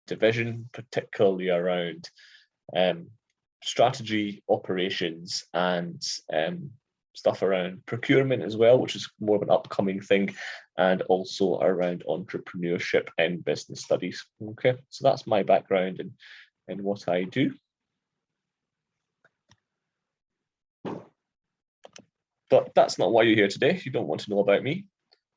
division, particularly around strategy, operations, and stuff around procurement as well, which is more of an upcoming thing, and also around entrepreneurship and business studies. Okay, so that's my background and what I do. But that's not why you're here today. You don't want to know about me.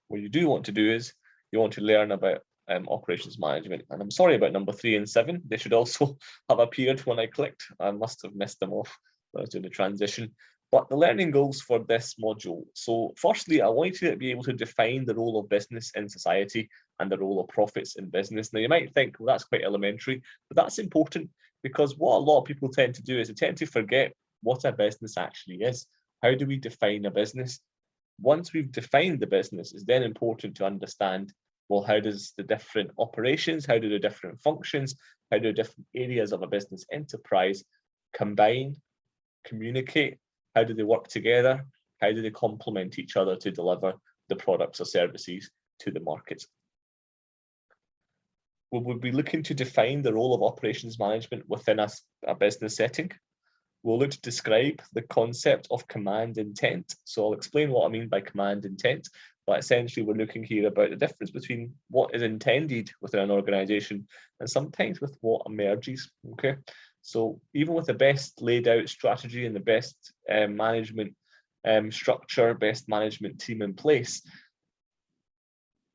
What you do want to do is you want to learn about operations management. And I'm sorry about number 3 and 7. They should also have appeared when I clicked. I must have missed them off when I was doing the transition. But the learning goals for this module. So firstly, I want you to be able to define the role of business in society and the role of profits in business. Now you might think, well, that's quite elementary, but that's important because what a lot of people tend to do is they tend to forget what a business actually is. How do we define a business? Once we've defined the business, it's then important to understand, well, how does the different operations, how do the different functions, how do different areas of a business enterprise combine, communicate, how do they work together, how do they complement each other to deliver the products or services to the markets? We will be looking to define the role of operations management within a business setting. We'll look to describe the concept of command intent. So I'll explain what I mean by command intent, but essentially we're looking here about the difference between what is intended within an organization and sometimes with what emerges, okay? So even with the best laid out strategy and the best management structure, best management team in place,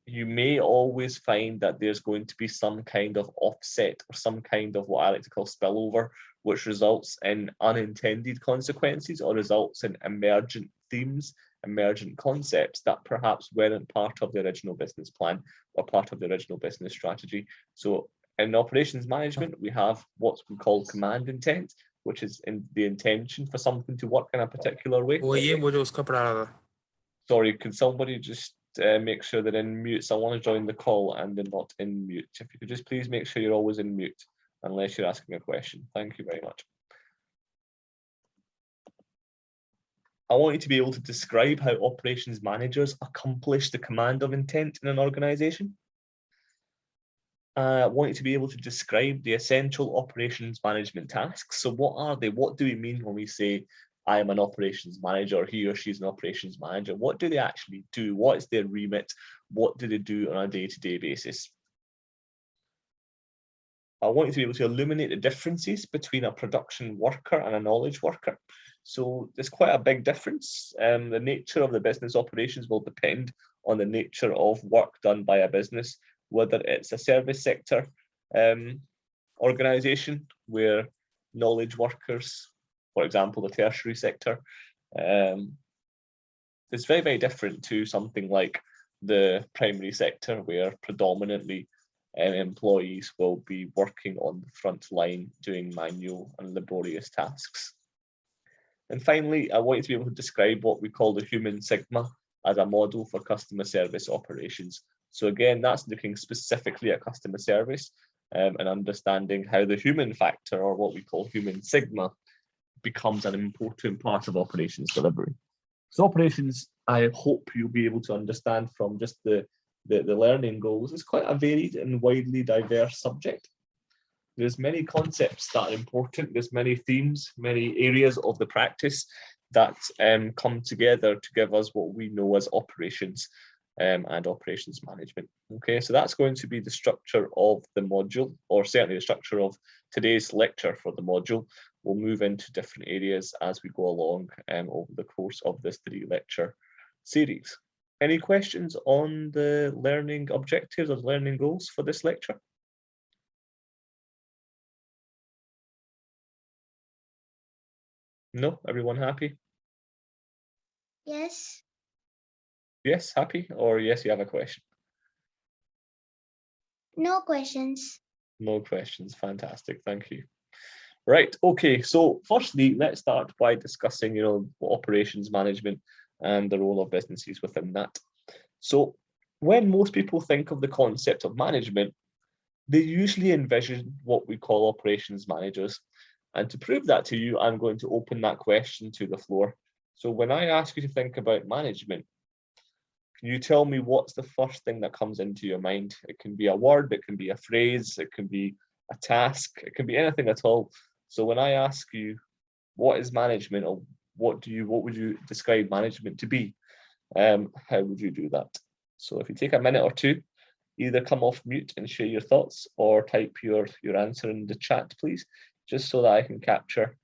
you may always find that there's going to be some kind of offset or some kind of what I like to call spillover, which results in unintended consequences or results in emergent themes, emergent concepts that perhaps weren't part of the original business plan or part of the original business strategy. So in operations management, we have what we call command intent, which is in the intention for something to work in a particular way. Sorry, can somebody just make sure they're in mute? So I want to join the call and they're not in mute. If you could just please make sure you're always in mute unless you're asking a question. Thank you very much. I want you to be able to describe how operations managers accomplish the command of intent in an organization. I want you to be able to describe the essential operations management tasks. So what are they? What do we mean when we say I am an operations manager, or he or she is an operations manager? What do they actually do? What is their remit? What do they do on a day-to-day basis? I want you to be able to illuminate the differences between a production worker and a knowledge worker. So there's quite a big difference. The nature of the business operations will depend on the nature of work done by a business, whether it's a service sector organization where knowledge workers, for example, the tertiary sector, is very, very different to something like the primary sector where predominantly employees will be working on the front line doing manual and laborious tasks. And finally, I want you to be able to describe what we call the human sigma as a model for customer service operations. So again, that's looking specifically at customer service and understanding how the human factor, or what we call human sigma, becomes an important part of operations delivery. So operations, I hope you'll be able to understand from just the learning goals, is quite a varied and widely diverse subject. There's many concepts that are important. There's many themes, many areas of the practice that come together to give us what we know as operations and operations management. Okay, so that's going to be the structure of the module, or certainly the structure of today's lecture for the module. We'll move into different areas as we go along over the course of this 3-lecture series. Any questions on the learning objectives or learning goals for this lecture? No, everyone happy? Yes. Yes, happy, or yes, you have a question? No questions. No questions, fantastic, thank you. Right, okay, so firstly, let's start by discussing, operations management and the role of businesses within that. So when most people think of the concept of management, they usually envision what we call operations managers. And to prove that to you, I'm going to open that question to the floor. So when I ask you to think about management, Can you tell me what's the first thing that comes into your mind? It can be a word, it can be a phrase, it can be a task, it can be anything at all. So when I ask you, what is management, or what would you describe management to be? How would you do that? So if you take a minute or two, either come off mute and share your thoughts, or type your answer in the chat, please, just so that I can capture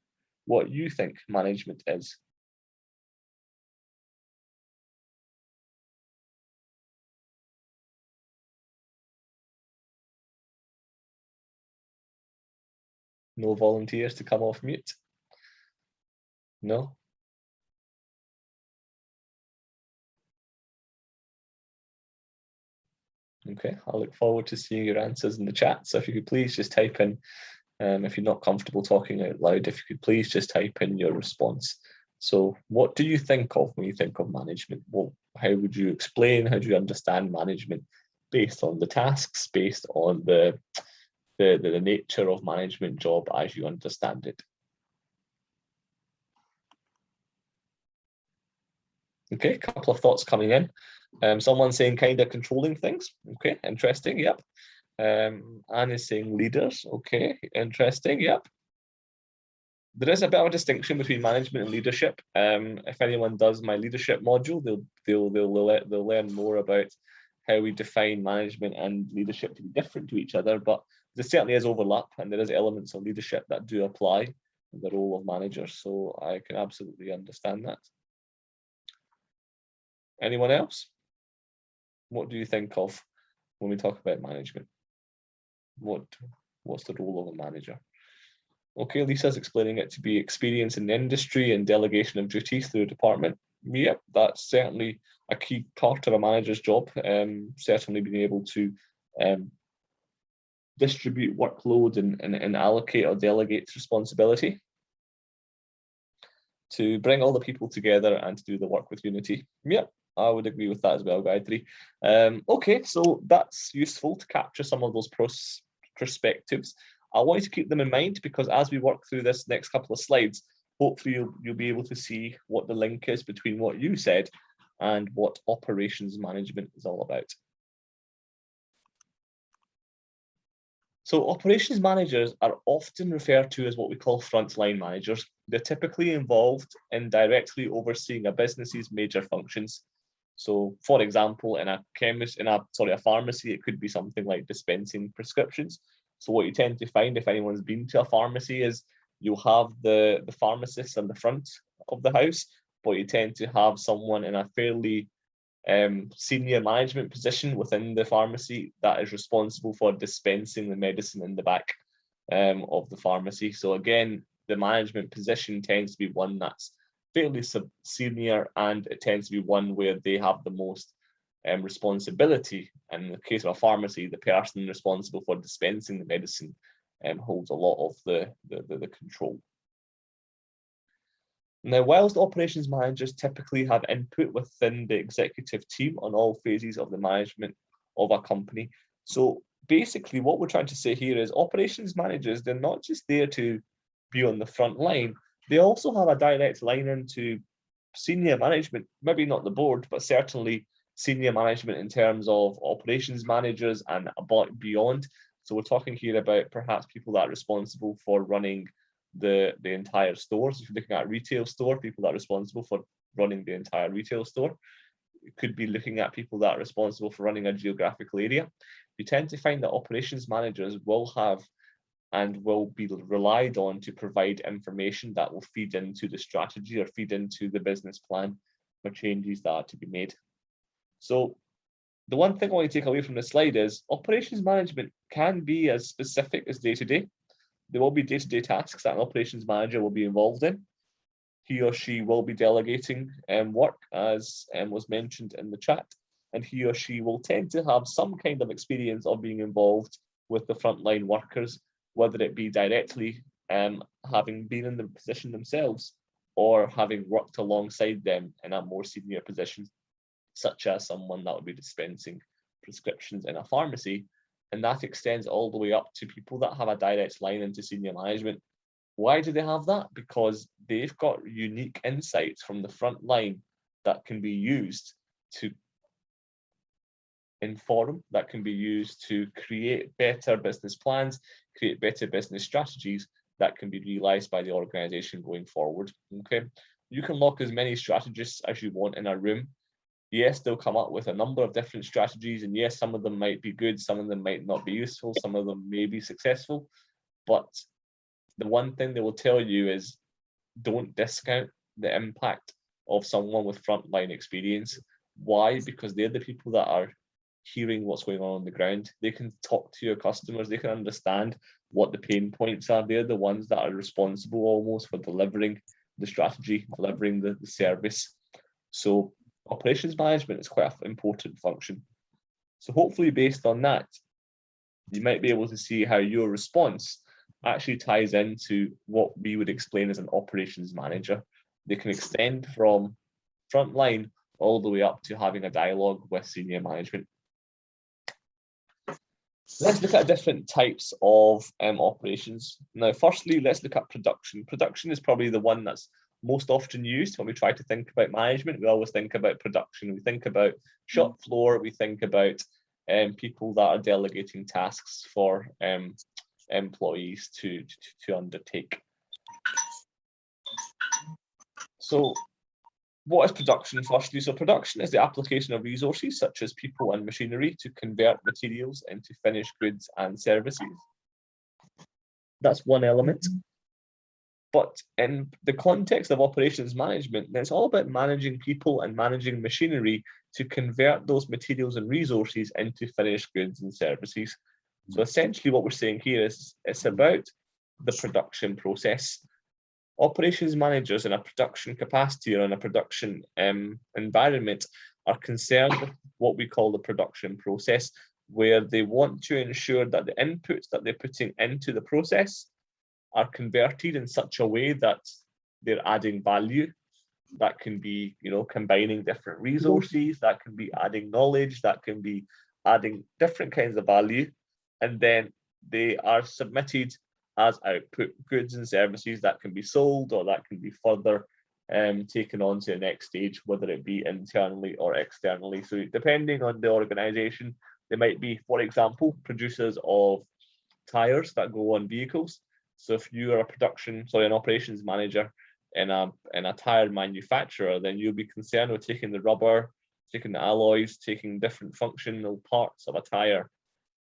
what you think management is. No volunteers to come off mute? No? Okay, I look forward to seeing your answers in the chat. So if you could please just type in, if you're not comfortable talking out loud, if you could please just type in your response. So what do you think of when you think of management? Well, how would you explain, how do you understand management based on the tasks, based on the nature of management job as you understand it? Okay, a couple of thoughts coming in. Someone saying kind of controlling things. Okay, interesting, yep. Anne is saying leaders. Okay, interesting, yep. There is a bit of a distinction between management and leadership. If anyone does my leadership module, they'll learn more about how we define management and leadership to be different to each other, but there certainly is overlap, and there is elements of leadership that do apply in the role of managers, so I can absolutely understand that. Anyone else? What do you think of when we talk about management? What's the role of a manager? Okay, Lisa's explaining it to be experience in the industry and delegation of duties through a department. Yep, that's certainly a key part of a manager's job. Certainly being able to distribute workload and allocate or delegate responsibility, to bring all the people together and to do the work with unity. Yep, I would agree with that as well, Gayatri. Okay, so that's useful to capture some of those perspectives. I want you to keep them in mind, because as we work through this next couple of slides, hopefully you'll be able to see what the link is between what you said and what operations management is all about. So operations managers are often referred to as what we call frontline managers. They're typically involved in directly overseeing a business's major functions. So for example, in a pharmacy, it could be something like dispensing prescriptions. So what you tend to find, if anyone's been to a pharmacy, is you'll have the pharmacist in the front of the house, but you tend to have someone in a fairly senior management position within the pharmacy that is responsible for dispensing the medicine in the back of the pharmacy. So again, the management position tends to be one that's fairly senior, and it tends to be one where they have the most responsibility. And in the case of a pharmacy, the person responsible for dispensing the medicine holds a lot of the control. Now, whilst operations managers typically have input within the executive team on all phases of the management of a company, so basically what we're trying to say here is operations managers, they're not just there to be on the front line, they also have a direct line into senior management, maybe not the board, but certainly senior management in terms of operations managers and beyond. So we're talking here about perhaps people that are responsible for running the entire store. So if you're looking at a retail store, people that are responsible for running the entire retail store. You could be looking at people that are responsible for running a geographical area. You tend to find that operations managers will have and will be relied on to provide information that will feed into the strategy or feed into the business plan for changes that are to be made. So the one thing I want to take away from this slide is operations management can be as specific as day-to-day. There will be day-to-day tasks that an operations manager will be involved in. He or she will be delegating work, as was mentioned in the chat, and he or she will tend to have some kind of experience of being involved with the frontline workers, whether it be directly having been in the position themselves or having worked alongside them in a more senior position, such as someone that would be dispensing prescriptions in a pharmacy. And that extends all the way up to people that have a direct line into senior management. Why do they have that? Because they've got unique insights from the front line that can be used to forum that can be used to create better business plans, create better business strategies that can be realized by the organization going forward. Okay, you can lock as many strategists as you want in a room. Yes, they'll come up with a number of different strategies, and yes, some of them might be good, some of them might not be useful, some of them may be successful, but the one thing they will tell you is don't discount the impact of someone with frontline experience. Why? Because they're the people that are hearing what's going on the ground. They can talk to your customers, they can understand what the pain points are. They're the ones that are responsible almost for delivering the strategy, delivering the service. So operations management is quite an important function. So hopefully based on that, you might be able to see how your response actually ties into what we would explain as an operations manager. They can extend from frontline all the way up to having a dialogue with senior management. Let's look at different types of operations. Now, firstly, let's look at production. Production is probably the one that's most often used when we try to think about management. We always think about production. We think about shop floor. We think about people that are delegating tasks for employees to undertake. So what is production firstly? So production is the application of resources such as people and machinery to convert materials into finished goods and services. That's one element. But in the context of operations management, it's all about managing people and managing machinery to convert those materials and resources into finished goods and services. So essentially what we're saying here is it's about the production process. Operations managers in a production capacity or in a production environment are concerned with what we call the production process, where they want to ensure that the inputs that they're putting into the process are converted in such a way that they're adding value. That can be, combining different resources, that can be adding knowledge, that can be adding different kinds of value, and then they are submitted as output goods and services that can be sold or that can be further taken on to the next stage, whether it be internally or externally. So depending on the organization, they might be, for example, producers of tires that go on vehicles. So if you are an operations manager in a tire manufacturer, then you'll be concerned with taking the rubber, taking the alloys, taking different functional parts of a tire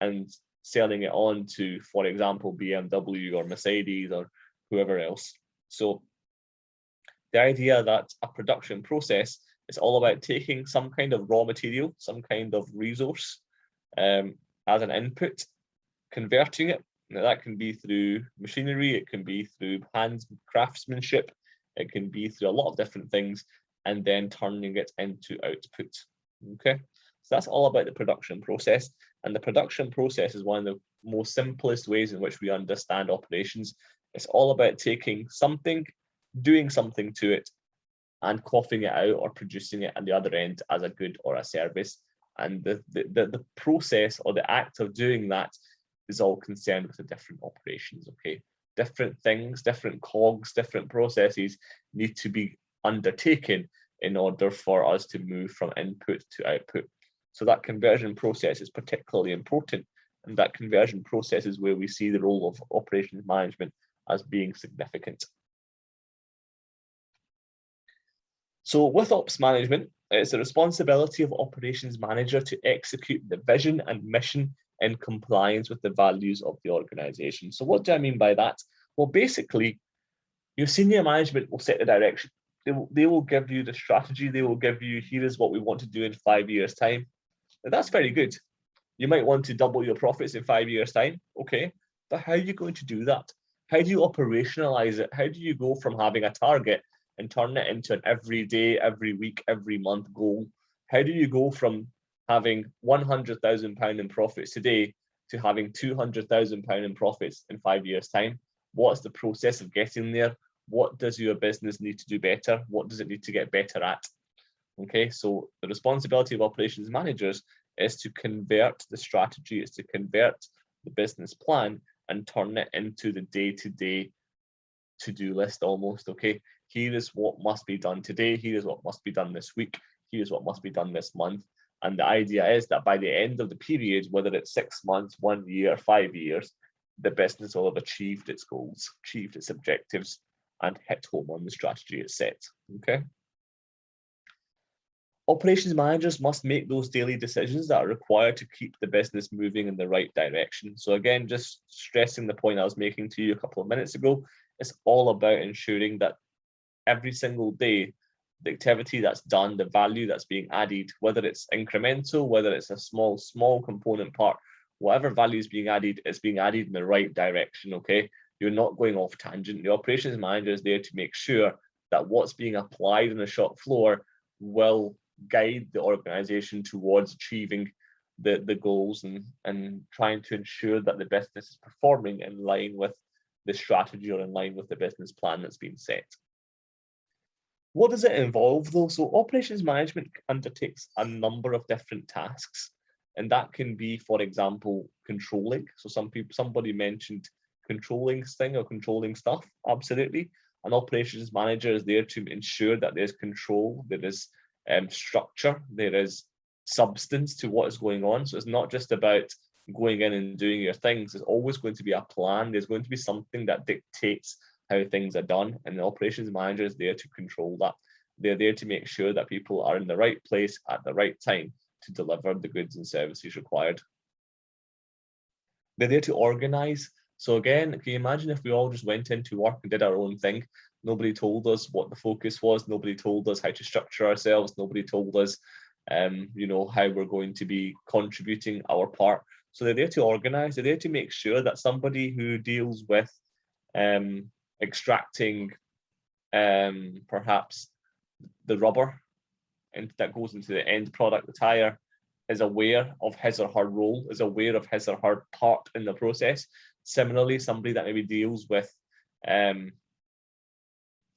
and selling it on to, for example, BMW or Mercedes or whoever else. So the idea that a production process is all about taking some kind of raw material, some kind of resource as an input, converting it. Now, that can be through machinery, it can be through hand craftsmanship, it can be through a lot of different things, and then turning it into output. Okay, so that's all about the production process. And the production process is one of the most simplest ways in which we understand operations. It's all about taking something, doing something to it, and quaffing it out or producing it at the other end as a good or a service. And the process or the act of doing that is all concerned with the different operations, okay? Different things, different cogs, different processes need to be undertaken in order for us to move from input to output. So that conversion process is particularly important, and that conversion process is where we see the role of operations management as being significant. So with ops management, it's the responsibility of operations manager to execute the vision and mission in compliance with the values of the organization. So what do I mean by that? Well, basically, your senior management will set the direction. They will give you the strategy. They will give you, here is what we want to do in 5 years' time. And that's very good. You might want to double your profits in 5 years' time. Okay, but how are you going to do that? How do you operationalize it? How do you go from having a target and turn it into an every day, every week, every month goal? How do you go from having £100,000 in profits today to having £200,000 in profits in 5 years' time? What's the process of getting there? What does your business need to do better? What does it need to get better at? Okay, so the responsibility of operations managers is to convert the strategy, is to convert the business plan and turn it into the day-to-day to-do list almost, okay? Here is what must be done today, here is what must be done this week, here is what must be done this month. And the idea is that by the end of the period, whether it's 6 months, 1 year, 5 years, the business will have achieved its goals, achieved its objectives, and hit home on the strategy it's set. Okay. Operations managers must make those daily decisions that are required to keep the business moving in the right direction. So again, just stressing the point I was making to you a couple of minutes ago, it's all about ensuring that every single day, the activity that's done, the value that's being added, whether it's incremental, whether it's a small component part, whatever value is being added in the right direction, okay? You're not going off tangent. The operations manager is there to make sure that what's being applied on the shop floor will guide the organization towards achieving the goals and trying to ensure that the business is performing in line with the strategy or in line with the business plan that's been set. What does it involve though? So operations management undertakes a number of different tasks, and that can be, for example, controlling. So somebody mentioned controlling thing or controlling stuff. Absolutely. An operations manager is there to ensure that there's control, there is structure, there is substance to what is going on. So it's not just about going in and doing your things. There's always going to be a plan. There's going to be something that dictates how things are done, and the operations manager is there to control that. They're there to make sure that people are in the right place at the right time to deliver the goods and services required. They're there to organize. So again, can you imagine if we all just went into work and did our own thing? Nobody told us what the focus was. Nobody told us how to structure ourselves. Nobody told us, how we're going to be contributing our part. So they're there to organize. They're there to make sure that somebody who deals with extracting perhaps the rubber and that goes into the end product, the tire, is aware of his or her role, is aware of his or her part in the process. Similarly, somebody that maybe deals with filling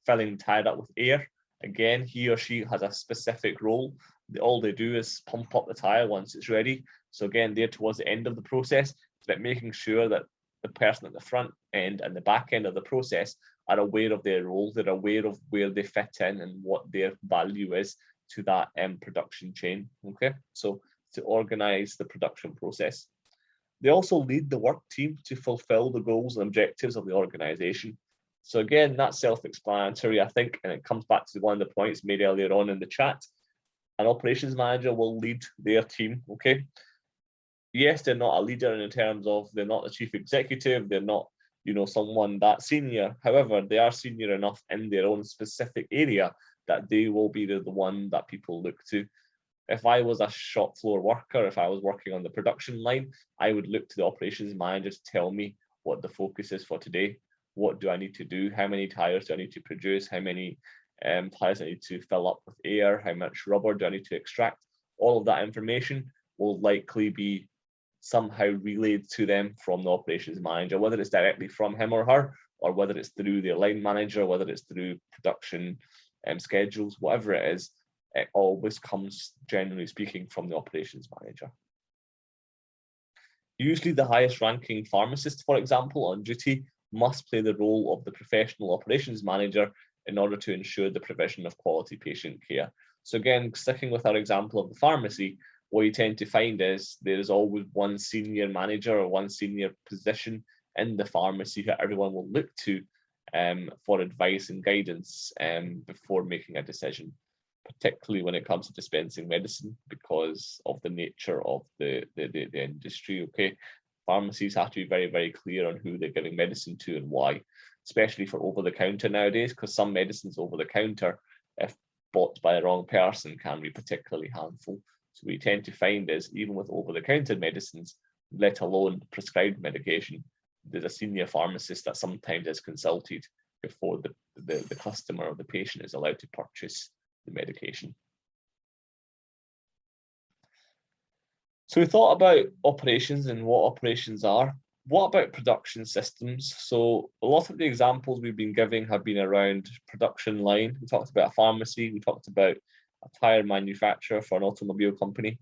the tire up with air, again, he or she has a specific role. All they do is pump up the tire once it's ready. So again, there towards the end of the process, it's about making sure that the person at the front end and the back end of the process are aware of their role, they're aware of where they fit in and what their value is to that production chain, okay? So to organize the production process. They also lead the work team to fulfill the goals and objectives of the organization. So again, that's self-explanatory, I think, and it comes back to one of the points made earlier on in the chat. An operations manager will lead their team, okay? Yes, they're not a leader in terms of they're not the chief executive, they're not, someone that senior. However, they are senior enough in their own specific area that they will be the one that people look to. If I was a shop floor worker, if I was working on the production line, I would look to the operations manager to tell me what the focus is for today. What do I need to do? How many tires do I need to produce? How many tires I need to fill up with air? How much rubber do I need to extract? All of that information will likely be somehow relayed to them from the operations manager, whether it's directly from him or her, or whether it's through their line manager, whether it's through production schedules, whatever it is, it always comes, generally speaking, from the operations manager. Usually the highest ranking pharmacist, for example, on duty must play the role of the professional operations manager in order to ensure the provision of quality patient care. So again, sticking with our example of the pharmacy, what you tend to find is there's always one senior manager or one senior position in the pharmacy that everyone will look to for advice and guidance before making a decision, particularly when it comes to dispensing medicine because of the nature of the industry, okay? Pharmacies have to be very, very clear on who they're giving medicine to and why, especially for over-the-counter nowadays, because some medicines over-the-counter, if bought by the wrong person, can be particularly harmful. So what we tend to find is, even with over-the-counter medicines, let alone prescribed medication, there's a senior pharmacist that sometimes is consulted before the customer or the patient is allowed to purchase the medication. So we thought about operations and what operations are. What about production systems? So a lot of the examples we've been giving have been around production line. We talked about a pharmacy, we talked about a tire manufacturer for an automobile company.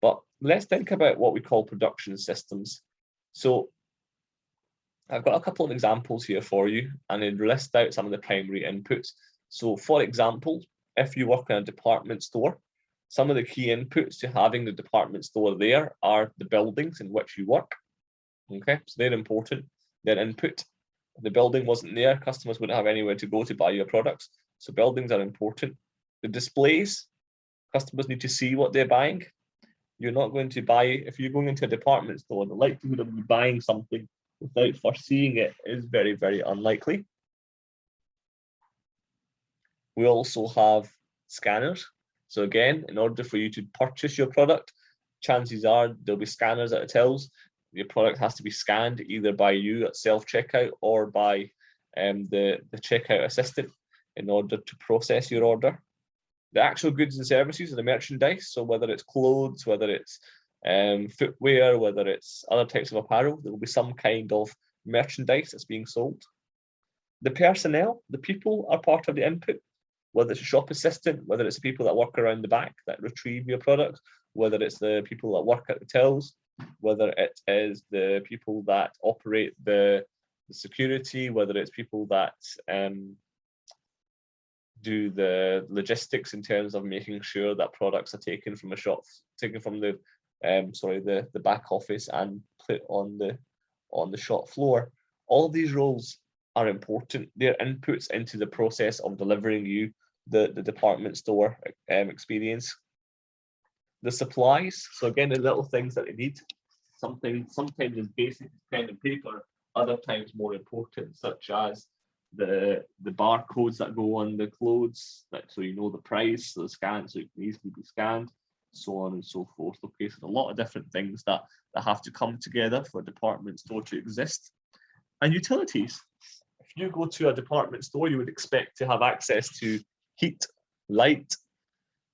But let's think about what we call production systems. So I've got a couple of examples here for you, and then list out some of the primary inputs. So for example, if you work in a department store, Some of the key inputs to having the department store there are the buildings in which you work. Okay, so they're important. They're input. If the building wasn't there, customers wouldn't have anywhere to go to buy your products. So buildings are important. The displays, customers need to see what they're buying. You're not going to buy, if you're going into a department store, the likelihood of you buying something without first seeing it is very, very unlikely. We also have scanners. So again, in order for you to purchase your product, chances are there'll be scanners at the tills. Your product has to be scanned either by you at self-checkout or by the checkout assistant in order to process your order. The actual goods and services are the merchandise. So whether it's clothes, whether it's footwear, whether it's other types of apparel, there will be some kind of merchandise that's being sold. The personnel, the people are part of the input, whether it's a shop assistant, whether it's the people that work around the back that retrieve your products, whether it's the people that work at the tills, whether it is the people that operate the security, whether it's people that do the logistics in terms of making sure that products are taken from a shop, taken from the the back office and put on the shop floor. All of these roles are important. They're inputs into the process of delivering you the department store experience. The supplies, so again, the little things that they need. Sometimes as basic as pen and paper, other times more important, such as the barcodes that go on the clothes, so you know the price, so the scan, so it can easily be scanned, so on and so forth. Okay, so a lot of different things that have to come together for a department store to exist. And utilities. If you go to a department store, you would expect to have access to heat, light,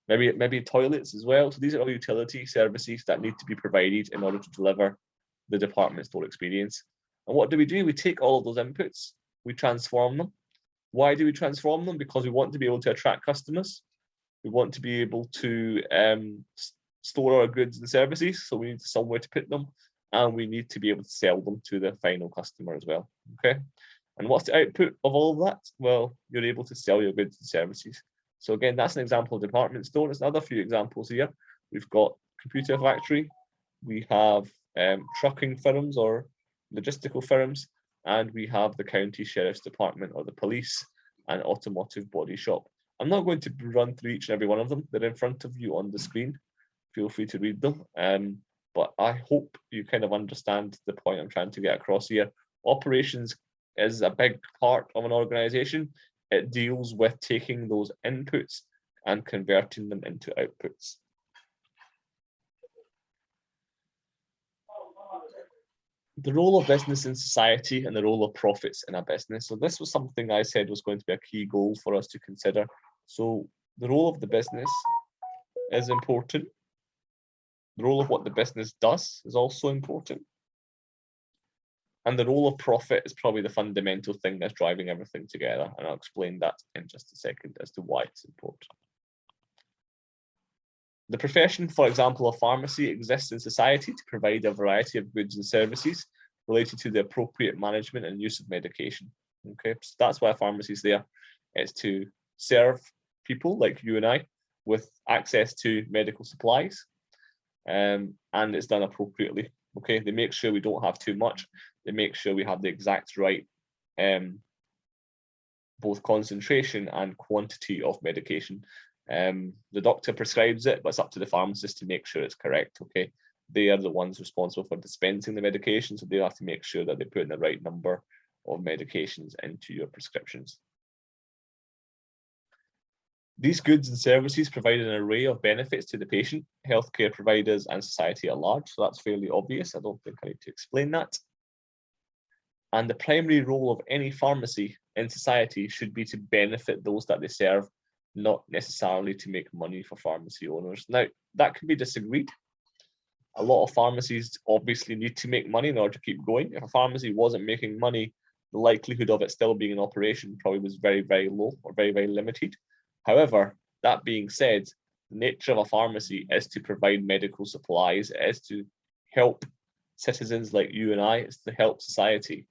maybe toilets as well. So these are all utility services that need to be provided in order to deliver the department store experience. And what do? We take all of those inputs, we transform them. Why do we transform them? Because we want to be able to attract customers. We want to be able to store our goods and services. So we need somewhere to put them, and we need to be able to sell them to the final customer as well. Okay. And what's the output of all of that? Well, you're able to sell your goods and services. So again, that's an example of department store. There's another few examples here. We've got computer factory, we have trucking firms or logistical firms, and we have the county sheriff's department or the police and automotive body shop. I'm not going to run through each and every one of them. They're in front of you on the screen. Feel free to read them. But I hope you kind of understand the point I'm trying to get across here. Operations is a big part of an organization. It deals with taking those inputs and converting them into outputs. The role of business in society and the role of profits in a business. So this was something I said was going to be a key goal for us to consider. So the role of the business is important. The role of what the business does is also important. And the role of profit is probably the fundamental thing that's driving everything together. And I'll explain that in just a second as to why it's important. The profession, for example, of pharmacy exists in society to provide a variety of goods and services related to the appropriate management and use of medication. Okay, so that's why a pharmacy is there. It's to serve people like you and I with access to medical supplies, and it's done appropriately. Okay, they make sure we don't have too much. They make sure we have the exact right both concentration and quantity of medication. The doctor prescribes it, but it's up to the pharmacist to make sure it's correct. Okay, they are the ones responsible for dispensing the medication, so they have to make sure that they put in the right number of medications into your prescriptions. These goods and services provide an array of benefits to the patient, healthcare providers, and society at large. So that's fairly obvious. I don't think I need to explain that. And the primary role of any pharmacy in society should be to benefit those that they serve, not necessarily to make money for pharmacy owners. Now, that can be disagreed. A lot of pharmacies obviously need to make money in order to keep going. If a pharmacy wasn't making money, the likelihood of it still being in operation probably was very, very low or very, very limited. However, that being said, the nature of a pharmacy is to provide medical supplies, it is to help citizens like you and I, it's to help society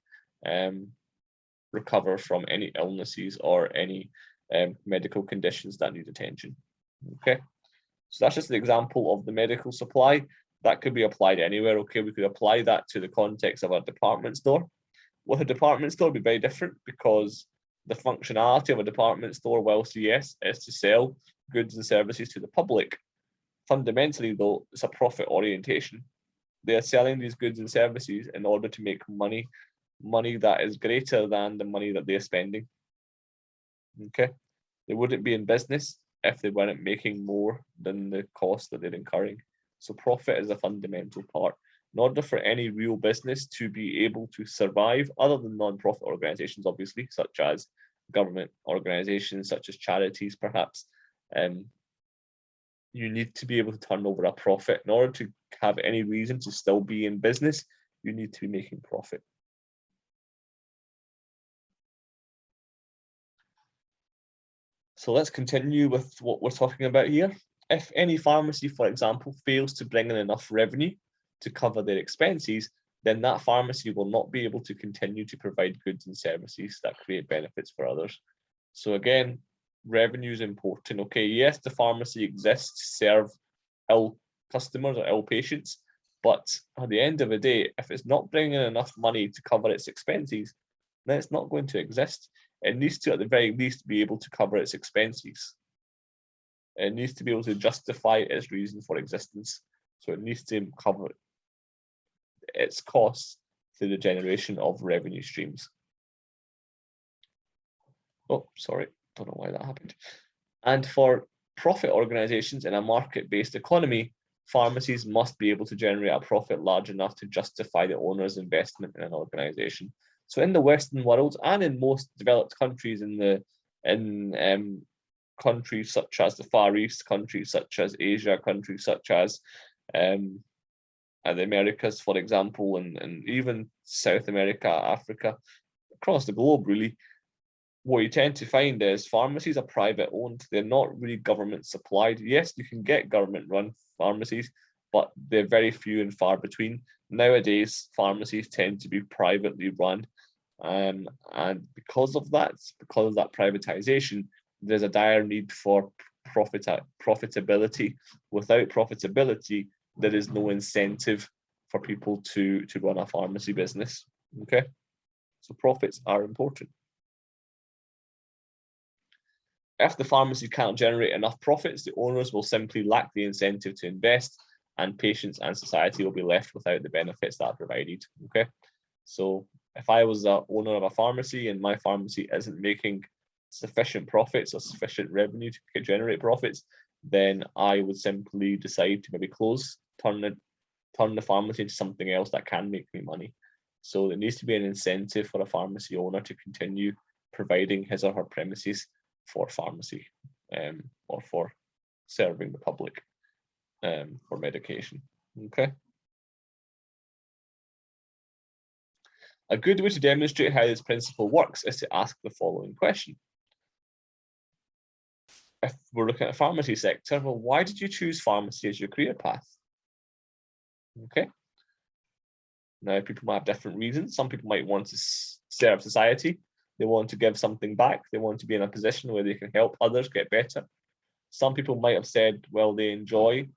recover from any illnesses or any medical conditions that need attention. Okay, So that's just an example of the medical supply. That could be applied anywhere. Okay, we could apply that to the context of a department store. With a department store, it'd be very different because the functionality of a department store, whilst yes, is to sell goods and services to the public. Fundamentally, though, it's a profit orientation. They are selling these goods and services in order to make money that is greater than the money that they're spending. Okay, they wouldn't be in business if they weren't making more than the cost that they're incurring. So profit is a fundamental part. In order for any real business to be able to survive, other than non-profit organizations, obviously, such as government organizations, such as charities, perhaps, you need to be able to turn over a profit. In order to have any reason to still be in business, you need to be making profit. So let's continue with what we're talking about here. If any pharmacy, for example, fails to bring in enough revenue to cover their expenses, then that pharmacy will not be able to continue to provide goods and services that create benefits for others. So again, revenue is important. Okay, yes, the pharmacy exists to serve ill customers or ill patients, but at the end of the day, if it's not bringing in enough money to cover its expenses, then it's not going to exist. It needs to, at the very least, be able to cover its expenses. It needs to be able to justify its reason for existence. So it needs to cover its costs through the generation of revenue streams. Oh, sorry, don't know why that happened. And for profit organizations in a market-based economy, pharmacies must be able to generate a profit large enough to justify the owner's investment in an organization. So in the Western world and in most developed countries in countries such as the Far East, countries such as Asia, countries such as the Americas, for example, and even South America, Africa, across the globe, really, what you tend to find is pharmacies are private owned. They're not really government supplied. Yes, you can get government run pharmacies, but they're very few and far between. Nowadays, pharmacies tend to be privately run. And because of that privatization, there's a dire need for profitability. Without profitability, there is no incentive for people to run a pharmacy business. Okay, so profits are important. If the pharmacy can't generate enough profits, the owners will simply lack the incentive to invest, and patients and society will be left without the benefits that are provided. Okay, so if I was the owner of a pharmacy and my pharmacy isn't making sufficient profits or sufficient revenue to generate profits, then I would simply decide to maybe close, turn the pharmacy into something else that can make me money. So there needs to be an incentive for a pharmacy owner to continue providing his or her premises for pharmacy or for serving the public for medication. Okay. A good way to demonstrate how this principle works is to ask the following question. If we're looking at the pharmacy sector, well, why did you choose pharmacy as your career path? Okay. Now, people might have different reasons. Some people might want to serve society. They want to give something back. They want to be in a position where they can help others get better. Some people might have said, well, they enjoy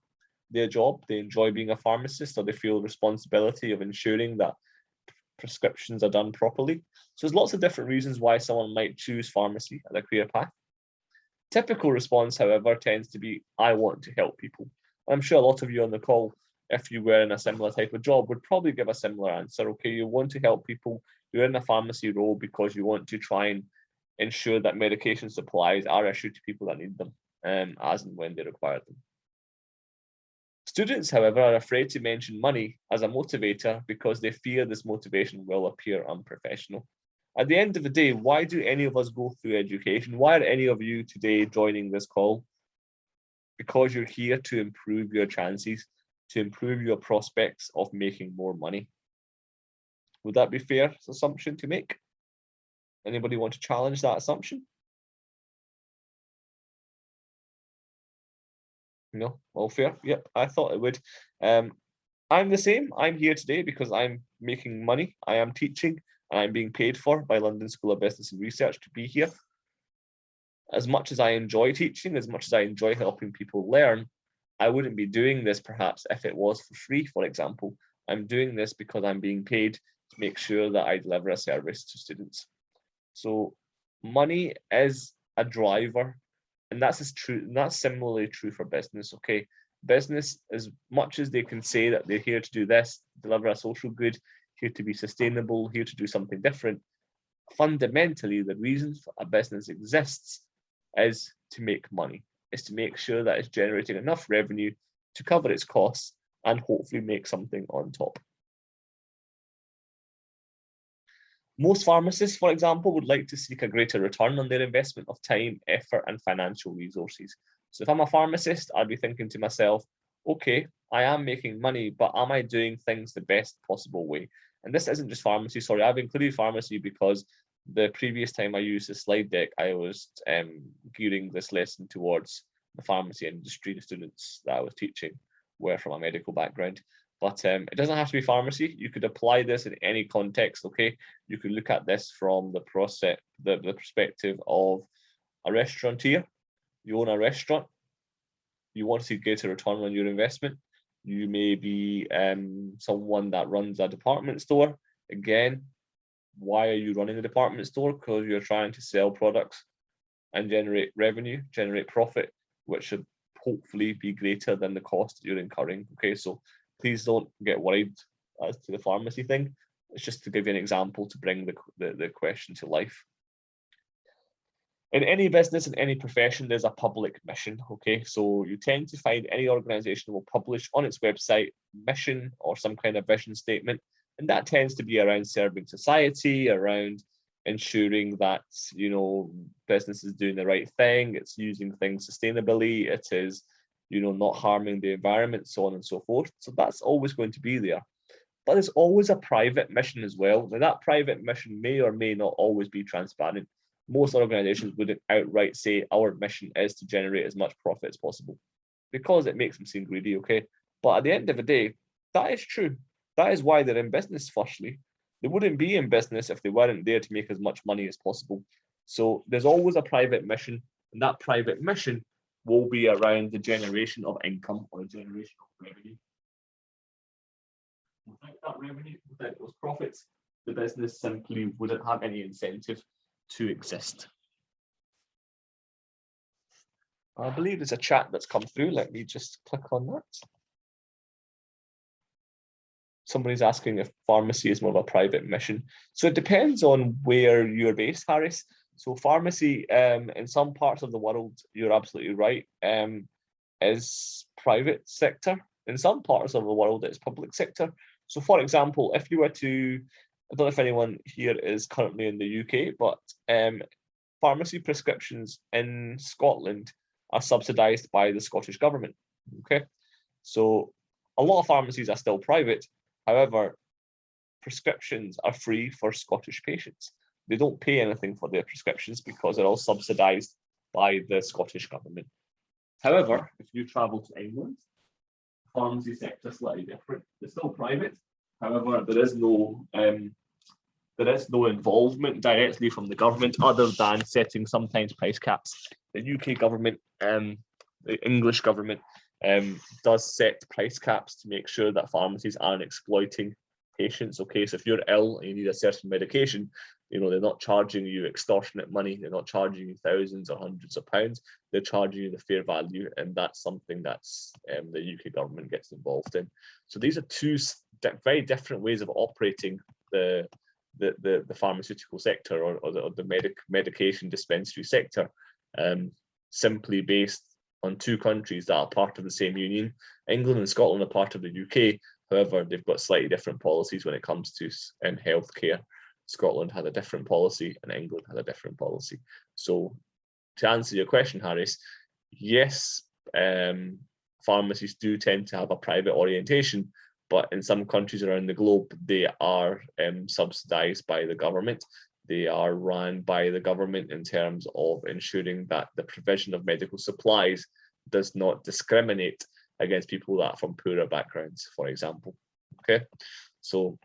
their job. They enjoy being a pharmacist, or they feel the responsibility of ensuring that prescriptions are done properly. So there's lots of different reasons why someone might choose pharmacy as a career path. Typical response, however, tends to be, I want to help people. I'm sure a lot of you on the call, if you were in a similar type of job, would probably give a similar answer. Okay, you want to help people. You're in a pharmacy role because you want to try and ensure that medication supplies are issued to people that need them, as and when they require them. Students, however, are afraid to mention money as a motivator because they fear this motivation will appear unprofessional. At the end of the day, why do any of us go through education? Why are any of you today joining this call? Because you're here to improve your chances, to improve your prospects of making more money. Would that be a fair assumption to make? Anybody want to challenge that assumption? No, all fair. Yep, I thought it would. I'm the same. I'm here today because I'm making money. I am teaching and I'm being paid for by London School of Business and Research to be here. As much as I enjoy teaching, as much as I enjoy helping people learn, I wouldn't be doing this perhaps if it was for free, for example. I'm doing this because I'm being paid to make sure that I deliver a service to students. So money is a driver, and that's as true, and that's similarly true for business. Okay, business, as much as they can say that they're here to do this, deliver a social good, here to be sustainable, here to do something different, fundamentally the reason for a business exists is to make money, is to make sure that it's generating enough revenue to cover its costs and hopefully make something on top. Most pharmacists, for example, would like to seek a greater return on their investment of time, effort, and financial resources. So if I'm a pharmacist, I'd be thinking to myself, okay, I am making money, but am I doing things the best possible way? And this isn't just pharmacy, sorry, I've included pharmacy because the previous time I used the slide deck, I was gearing this lesson towards the pharmacy industry. The students that I was teaching were from a medical background. But it doesn't have to be pharmacy. You could apply this in any context, okay? You could look at this from the perspective of a restaurateur. You own a restaurant. You want to see greater return on your investment. You may be someone that runs a department store. Again, why are you running a department store? Because you're trying to sell products and generate revenue, generate profit, which should hopefully be greater than the cost that you're incurring. Okay, so please don't get worried as to the pharmacy thing. It's just to give you an example to bring the question to life. In any business, in any profession, there's a public mission, okay? So you tend to find any organization will publish on its website mission or some kind of vision statement, and that tends to be around serving society, around ensuring that, you know, business is doing the right thing, it's using things sustainably, it is, you know, not harming the environment, so on and so forth. So that's always going to be there. But there's always a private mission as well. Now that private mission may or may not always be transparent. Most organizations wouldn't outright say our mission is to generate as much profit as possible because it makes them seem greedy, okay? But at the end of the day, that is true. That is why they're in business, firstly. They wouldn't be in business if they weren't there to make as much money as possible. So there's always a private mission, and that private mission will be around the generation of income or the generation of revenue. Without that revenue, without those profits, the business simply wouldn't have any incentive to exist. I believe there's a chat that's come through. Let me just click on that. Somebody's asking if pharmacy is more of a private mission. So it depends on where you're based, Harris. So pharmacy, in some parts of the world, you're absolutely right, is private sector. In some parts of the world, it's public sector. So for example, if you were to, I don't know if anyone here is currently in the UK, but pharmacy prescriptions in Scotland are subsidised by the Scottish government, okay? So a lot of pharmacies are still private. However, prescriptions are free for Scottish patients. They don't pay anything for their prescriptions because they're all subsidised by the Scottish government. However, if you travel to England, the pharmacy sector is slightly different. It's still private. However, there is no involvement directly from the government other than setting sometimes price caps. The UK government, the English government, does set price caps to make sure that pharmacies aren't exploiting patients. Okay, so if you're ill and you need a certain medication, you know, they're not charging you extortionate money. They're not charging you thousands or hundreds of pounds. They're charging you the fair value, and that's something that's the UK government gets involved in. So these are two very different ways of operating the pharmaceutical sector or the medication dispensary sector, simply based on two countries that are part of the same union. England and Scotland are part of the UK. However, they've got slightly different policies when it comes to healthcare. Scotland had a different policy and England had a different policy. So to answer your question, Harris, yes, pharmacies do tend to have a private orientation, but in some countries around the globe, they are subsidized by the government. They are run by the government in terms of ensuring that the provision of medical supplies does not discriminate against people that are from poorer backgrounds, for example. Okay, so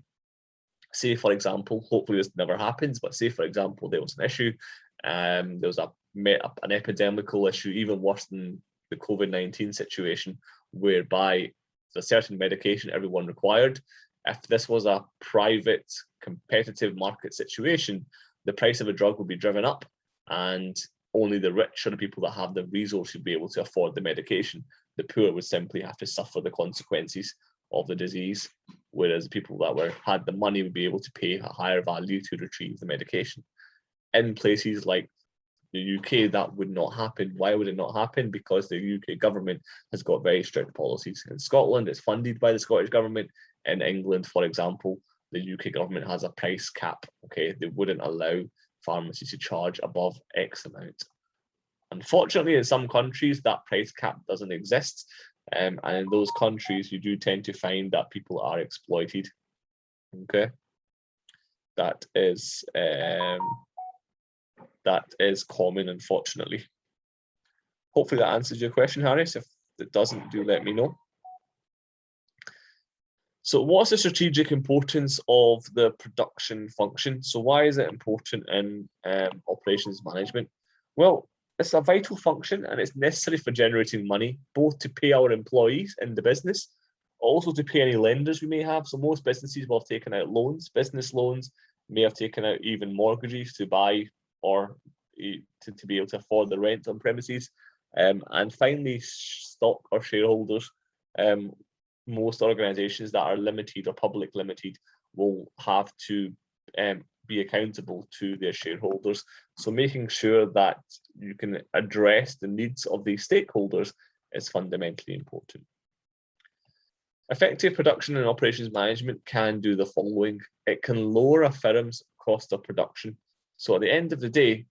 say, for example, hopefully this never happens, but say, for example, there was an issue, there was an epidemical issue, even worse than the COVID-19 situation, whereby there's a certain medication everyone required. If this was a private competitive market situation, the price of a drug would be driven up, and only the rich are the people that have the resources to be able to afford the medication. The poor would simply have to suffer the consequences of the disease, whereas people that had the money would be able to pay a higher value to retrieve the medication. In places like the UK, that would not happen. Why would it not happen? Because the UK government has got very strict policies. In Scotland, it's funded by the Scottish government. In England, for example, the UK government has a price cap. Okay, they wouldn't allow pharmacies to charge above X amount. Unfortunately, in some countries, that price cap doesn't exist. And in those countries, you do tend to find that people are exploited. Okay, that is common, unfortunately. Hopefully that answers your question, Harris. If it doesn't, do let me know. So what's the strategic importance of the production function? So why is it important in operations management? Well, it's a vital function and it's necessary for generating money, both to pay our employees in the business, also to pay any lenders we may have. So most businesses will have taken out loans, business loans, may have taken out even mortgages to buy or to be able to afford the rent on premises. And finally, stock or shareholders. Most organizations that are limited or public limited will have to be accountable to their shareholders. So making sure that you can address the needs of these stakeholders is fundamentally important. Effective production and operations management can do the following. It can lower a firm's cost of production. So at the end of the day,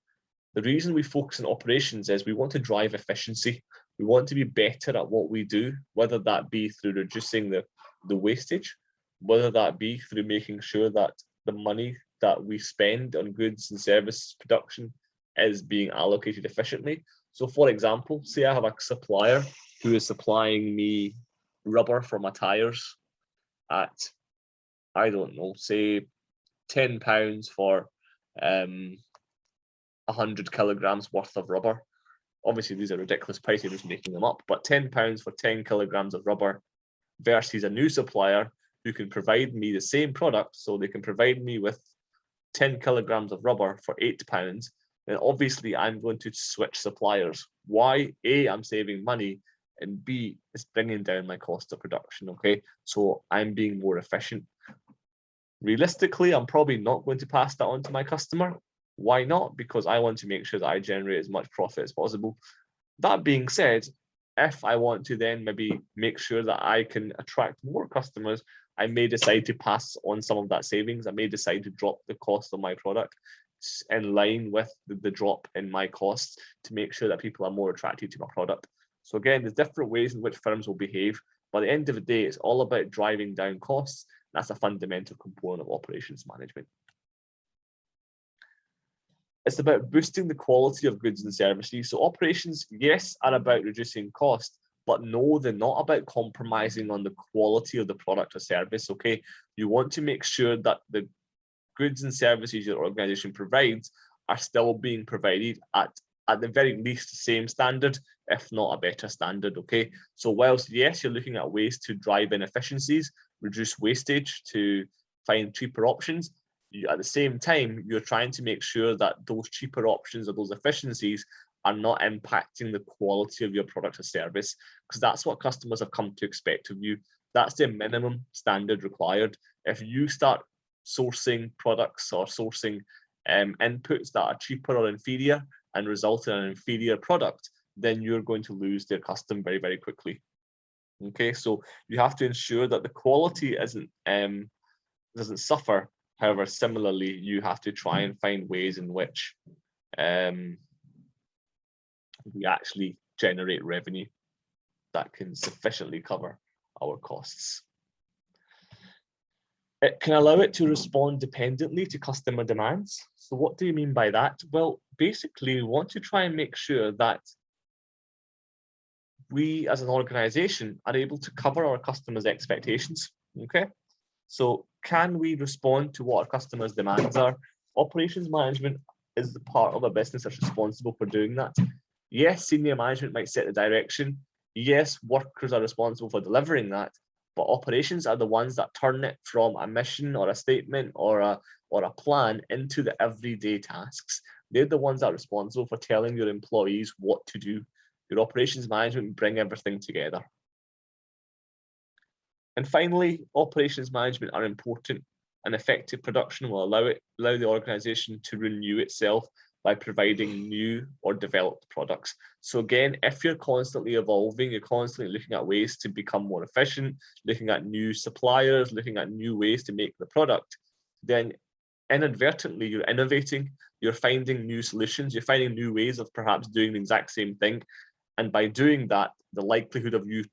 the reason we focus on operations is we want to drive efficiency. We want to be better at what we do, whether that be through reducing the wastage, whether that be through making sure that the money that we spend on goods and service production is being allocated efficiently. So for example, say I have a supplier who is supplying me rubber for my tires at, I don't know, say £10 for 100 kilograms worth of rubber. Obviously, these are ridiculous prices, just making them up, but £10 for 10 kilograms of rubber versus a new supplier who can provide me the same product. So they can provide me with 10 kilograms of rubber for £8. Then obviously I'm going to switch suppliers. Why? A, I'm saving money, and B, it's bringing down my cost of production. Okay, so I'm being more efficient. Realistically, I'm probably not going to pass that on to my customer. Why not? Because I want to make sure that I generate as much profit as possible. That being said, if I want to then maybe make sure that I can attract more customers, I may decide to pass on some of that savings. I may decide to drop the cost of my product in line with the drop in my costs to make sure that people are more attracted to my product. So again, there's different ways in which firms will behave. But at the end of the day, it's all about driving down costs. That's a fundamental component of operations management. It's about boosting the quality of goods and services. So operations, yes, are about reducing cost, but no, they're not about compromising on the quality of the product or service, okay? You want to make sure that the goods and services your organization provides are still being provided at the very least the same standard, if not a better standard, okay? So whilst, yes, you're looking at ways to drive in efficiencies, reduce wastage, to find cheaper options, at the same time, you're trying to make sure that those cheaper options or those efficiencies are not impacting the quality of your product or service, because that's what customers have come to expect of you. That's the minimum standard required. If you start sourcing products or sourcing inputs that are cheaper or inferior and result in an inferior product, then you're going to lose their custom very, very quickly. Okay, so you have to ensure that the quality doesn't suffer. However, similarly, you have to try and find ways in which we actually generate revenue that can sufficiently cover our costs. It can allow it to respond dependently to customer demands. So what do you mean by that? Well, basically, we want to try and make sure that we as an organization are able to cover our customers' expectations, okay? So can we respond to what our customers' demands are? Operations management is the part of a business that's responsible for doing that. Yes, senior management might set the direction. Yes, workers are responsible for delivering that, but operations are the ones that turn it from a mission or a statement or a plan into the everyday tasks. They're the ones that are responsible for telling your employees what to do. Your operations management bring everything together. And finally, operations management are important. And effective production will allow the organization to renew itself by providing new or developed products. So again, if you're constantly evolving, you're constantly looking at ways to become more efficient, looking at new suppliers, looking at new ways to make the product, then inadvertently you're innovating, you're finding new solutions, you're finding new ways of perhaps doing the exact same thing. And by doing that, the likelihood of you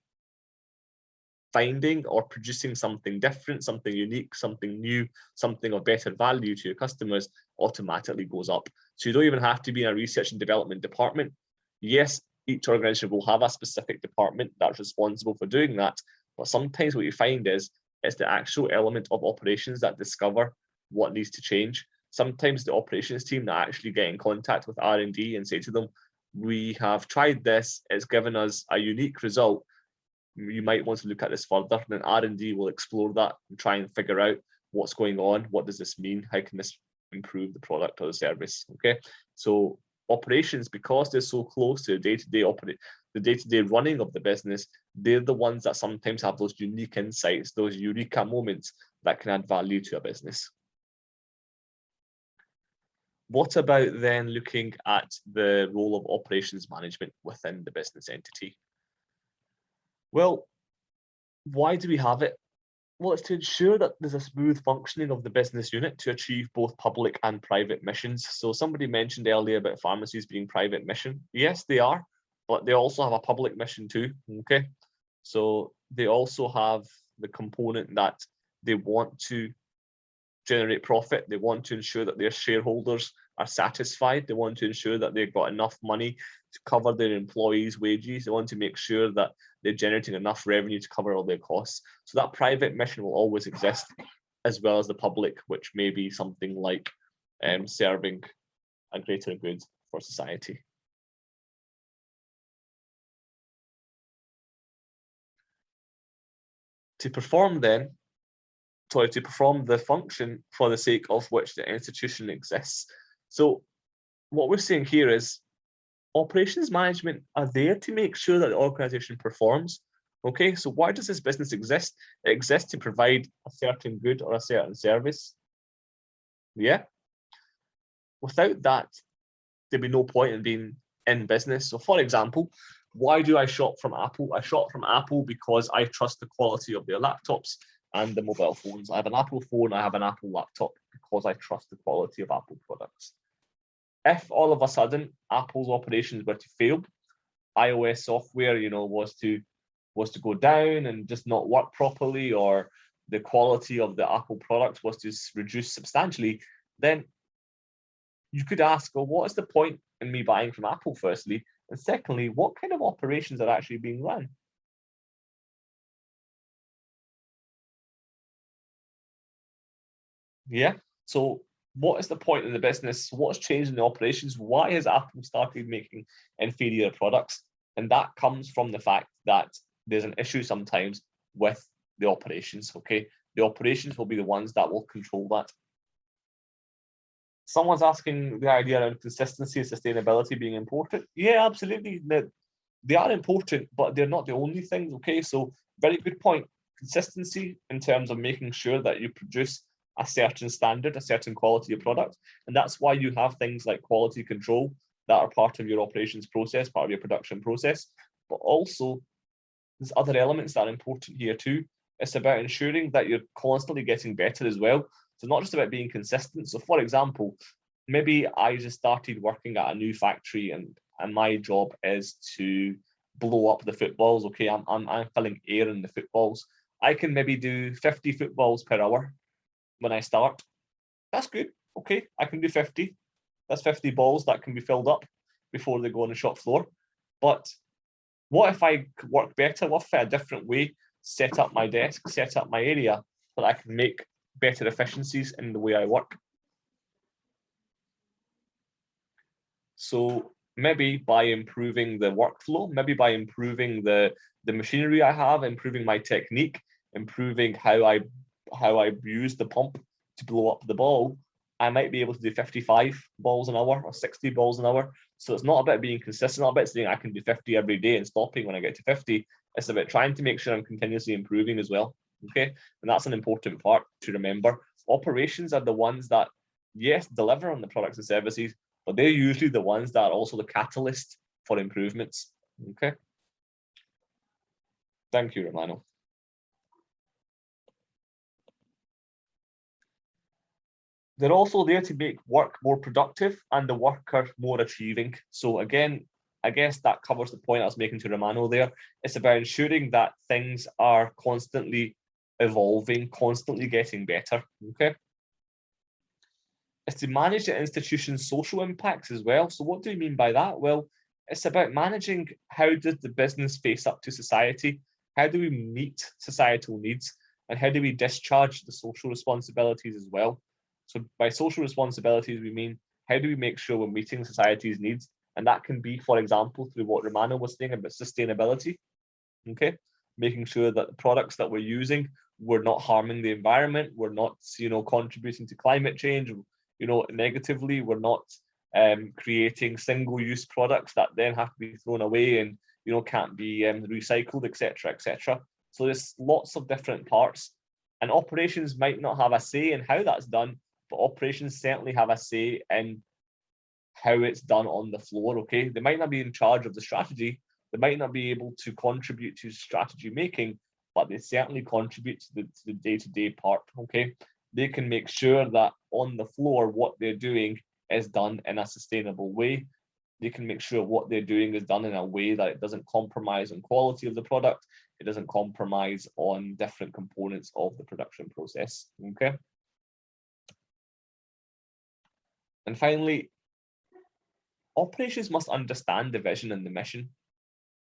finding or producing something different, something unique, something new, something of better value to your customers automatically goes up. So you don't even have to be in a research and development department. Yes, each organization will have a specific department that's responsible for doing that, but sometimes what you find is it's the actual element of operations that discover what needs to change. Sometimes the operations team that actually get in contact with R&D and say to them, we have tried this, it's given us a unique result, you might want to look at this further. And then R&D will explore that and try and figure out what's going on, what does this mean, how can this improve the product or the service. Okay, so operations, because they're so close to the day-to-day running of the business, they're the ones that sometimes have those unique insights, those eureka moments that can add value to a business. What about then looking at the role of operations management within the business entity? Well, why do we have it? Well, it's to ensure that there's a smooth functioning of the business unit to achieve both public and private missions. So somebody mentioned earlier about pharmacies being private mission. Yes, they are, but they also have a public mission too, okay? So they also have the component that they want to generate profit. They want to ensure that their shareholders are satisfied. They want to ensure that they've got enough money to cover their employees' wages. They want to make sure that they're generating enough revenue to cover all their costs. So that private mission will always exist, as well as the public, which may be something like serving a greater good for society. To perform the function for the sake of which the institution exists. So what we're saying here is operations management are there to make sure that the organization performs. Okay, so why does this business exist? It exists to provide a certain good or a certain service. Yeah. Without that, there'd be no point in being in business. So for example, why do I shop from Apple? I shop from Apple because I trust the quality of their laptops and the mobile phones. I have an Apple phone, I have an Apple laptop because I trust the quality of Apple products. If all of a sudden Apple's operations were to fail, iOS software, was to go down and just not work properly, or the quality of the Apple product was to reduce substantially, then you could ask, well, what is the point in me buying from Apple, firstly? And secondly, what kind of operations are actually being run? Yeah. So what is the point in the business? What's changed in the operations? Why has Apple started making inferior products? And that comes from the fact that there's an issue sometimes with the operations. Okay. The operations will be the ones that will control that. Someone's asking the idea around consistency and sustainability being important. Yeah, absolutely. They are important, but they're not the only things. Okay. So very good point. Consistency in terms of making sure that you produce a certain standard, a certain quality of product. And that's why you have things like quality control that are part of your operations process, part of your production process. But also, there's other elements that are important here too. It's about ensuring that you're constantly getting better as well. So not just about being consistent. So for example, maybe I just started working at a new factory and my job is to blow up the footballs. Okay, I'm filling air in the footballs. I can maybe do 50 footballs per hour when I start. That's good. Okay, I can do 50. That's 50 balls that can be filled up before they go on the shop floor. But what if I work better? What if I a different way, set up my desk, set up my area, so that I can make better efficiencies in the way I work? So maybe by improving the workflow, maybe by improving the machinery I have, improving my technique, improving how I use the pump to blow up the ball, I might be able to do 55 balls an hour or 60 balls an hour. So it's not about being consistent, not about saying I can do 50 every day and stopping when I get to 50. It's about trying to make sure I'm continuously improving as well. Okay. And that's an important part to remember. Operations are the ones that, yes, deliver on the products and services, but they're usually the ones that are also the catalyst for improvements. Okay. Thank you, Romano. They're also there to make work more productive and the worker more achieving. So again, I guess that covers the point I was making to Romano there. It's about ensuring that things are constantly evolving, constantly getting better. Okay. It's to manage the institution's social impacts as well. So what do we mean by that? Well, it's about managing how does the business face up to society? How do we meet societal needs? And how do we discharge the social responsibilities as well? So by social responsibilities, we mean how do we make sure we're meeting society's needs? And that can be, for example, through what Romano was saying about sustainability. Okay, making sure that the products that we're using, we're not harming the environment, we're not, contributing to climate change, negatively, we're not creating single-use products that then have to be thrown away and can't be recycled, etc., etc. So there's lots of different parts, and operations might not have a say in how that's done, but operations certainly have a say in how it's done on the floor. Okay, they might not be in charge of the strategy, they might not be able to contribute to strategy making, but they certainly contribute to the day-to-day part. Okay, they can make sure that on the floor what they're doing is done in a sustainable way. They can make sure what they're doing is done in a way that it doesn't compromise on quality of the product, it doesn't compromise on different components of the production process. Okay. And finally, operations must understand the vision and the mission,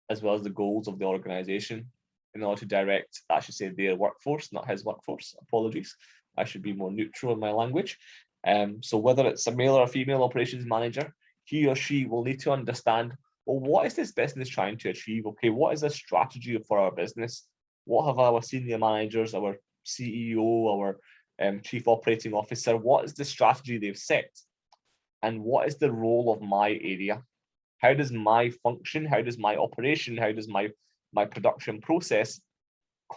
as well as the goals of the organization, in order to direct, I should say, their workforce, not his workforce. Apologies. I should be more neutral in my language. So whether it's a male or a female operations manager, he or she will need to understand, well, what is this business trying to achieve? Okay, what is the strategy for our business? What have our senior managers, our CEO, our chief operating officer, what is the strategy they've set? And what is the role of my area? How does my function, how does my operation, how does my production process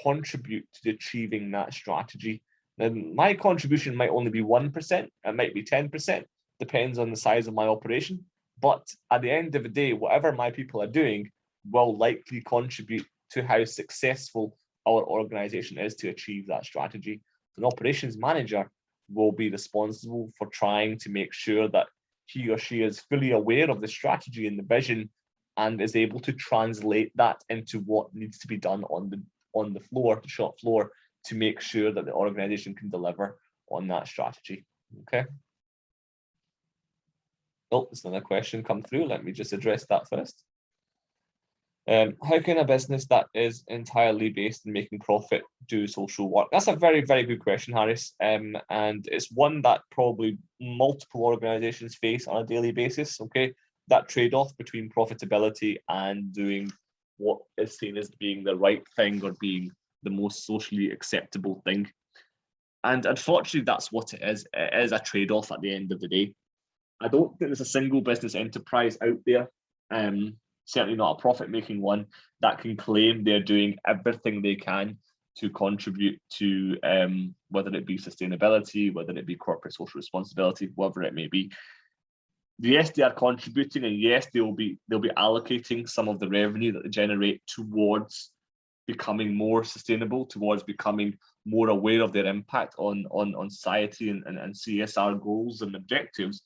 contribute to achieving that strategy? Now, my contribution might only be 1%, it might be 10%, depends on the size of my operation. But at the end of the day, whatever my people are doing will likely contribute to how successful our organization is to achieve that strategy. An operations manager will be responsible for trying to make sure that he or she is fully aware of the strategy and the vision and is able to translate that into what needs to be done on the floor, the shop floor, to make sure that the organization can deliver on that strategy. Okay. Oh, there's another question come through. Let me just address that first. How can a business that is entirely based in making profit do social work? That's a very, very good question, Harris. And it's one that probably multiple organizations face on a daily basis. Okay, that trade-off between profitability and doing what is seen as being the right thing or being the most socially acceptable thing. And unfortunately, that's what it is. It is a trade-off at the end of the day. I don't think there's a single business enterprise out there, certainly not a profit-making one, that can claim they're doing everything they can to contribute to whether it be sustainability, whether it be corporate social responsibility, whatever it may be. Yes, they are contributing, and yes, they'll be allocating some of the revenue that they generate towards becoming more sustainable, towards becoming more aware of their impact on society and CSR goals and objectives.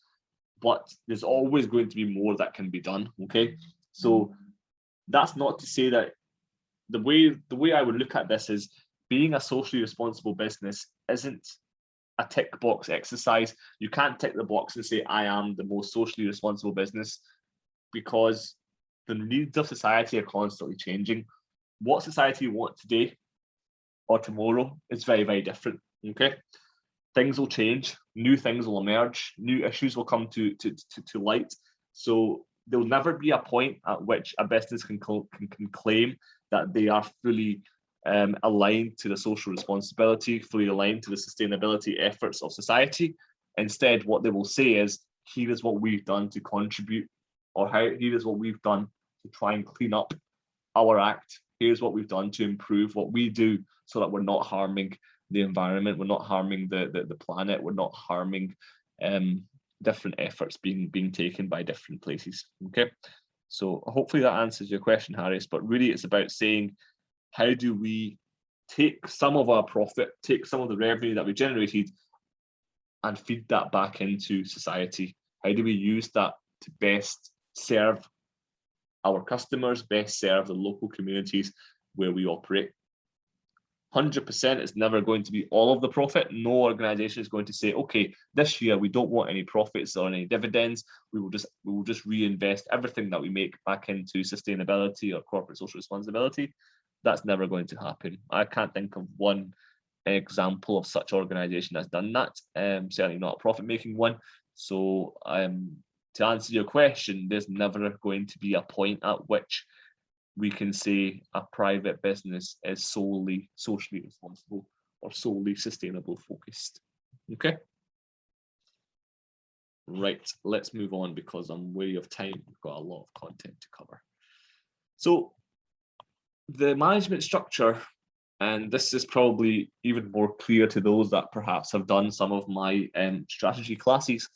But there's always going to be more that can be done. Okay, so that's not to say that the way I would look at this is being a socially responsible business isn't a tick box exercise. You can't tick the box and say I am the most socially responsible business, because the needs of society are constantly changing. What society you want today or tomorrow is very, very different. Okay, things will change, new things will emerge, new issues will come to light. So there'll never be a point at which a business can claim that they are fully aligned to the social responsibility, fully aligned to the sustainability efforts of society. Instead, what they will say is, here is what we've done to contribute, or here is what we've done to try and clean up our act. Here's what we've done to improve what we do so that we're not harming the environment, we're not harming the planet, we're not harming different efforts being taken by different places. Okay, so hopefully that answers your question, Harris, but really it's about saying, how do we take some of our profit, take some of the revenue that we generated and feed that back into society? How do we use that to best serve our customers, best serve the local communities where we operate? 100% is never going to be all of the profit. No organization is going to say, okay, this year we don't want any profits or any dividends. We will just reinvest everything that we make back into sustainability or corporate social responsibility. That's never going to happen. I can't think of one example of such organization that's done that. Certainly not a profit-making one. So to answer your question, there's never going to be a point at which we can say a private business is solely socially responsible or solely sustainable focused. Okay. Right, let's move on because I'm wary of time. We've got a lot of content to cover. So the management structure, and this is probably even more clear to those that perhaps have done some of my strategy classes,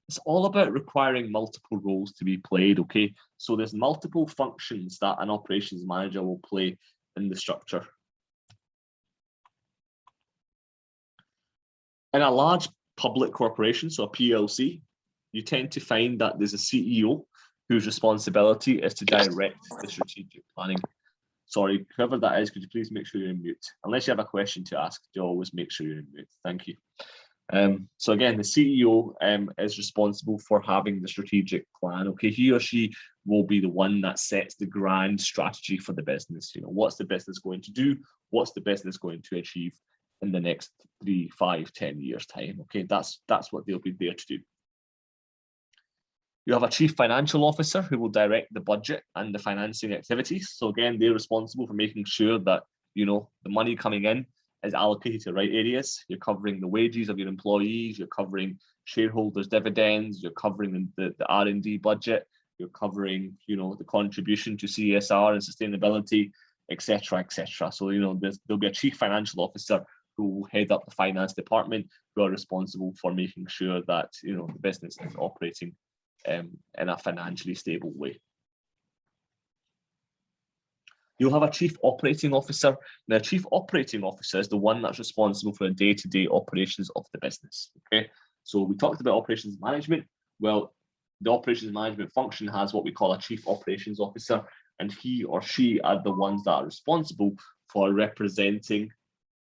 it's all about requiring multiple roles to be played, okay? So there's multiple functions that an operations manager will play in the structure. In a large public corporation, so a PLC, you tend to find that there's a CEO whose responsibility is to direct the strategic planning. Sorry, whoever that is, could you please make sure you're in mute? Unless you have a question to ask, you always make sure you're in mute. Thank you. So again, the CEO is responsible for having the strategic plan. Okay, he or she will be the one that sets the grand strategy for the business. You know, what's the business going to do? What's the business going to achieve in the next 3, 5, 10 years time? Okay, that's what they'll be there to do. You have a chief financial officer who will direct the budget and the financing activities. So again, they're responsible for making sure that, you know, the money coming in is allocated to the right areas. You're covering the wages of your employees, you're covering shareholders' dividends, you're covering the R&D budget, you're covering, you know, the contribution to CSR and sustainability, etc., etc. So, you know, there'll be a chief financial officer who will head up the finance department, who are responsible for making sure that, you know, the business is operating in a financially stable way. You'll have a chief operating officer. Now, chief operating officer is the one that's responsible for the day-to-day operations of the business. Okay, so we talked about operations management. Well, the operations management function has what we call a chief operations officer, and he or she are the ones that are responsible for representing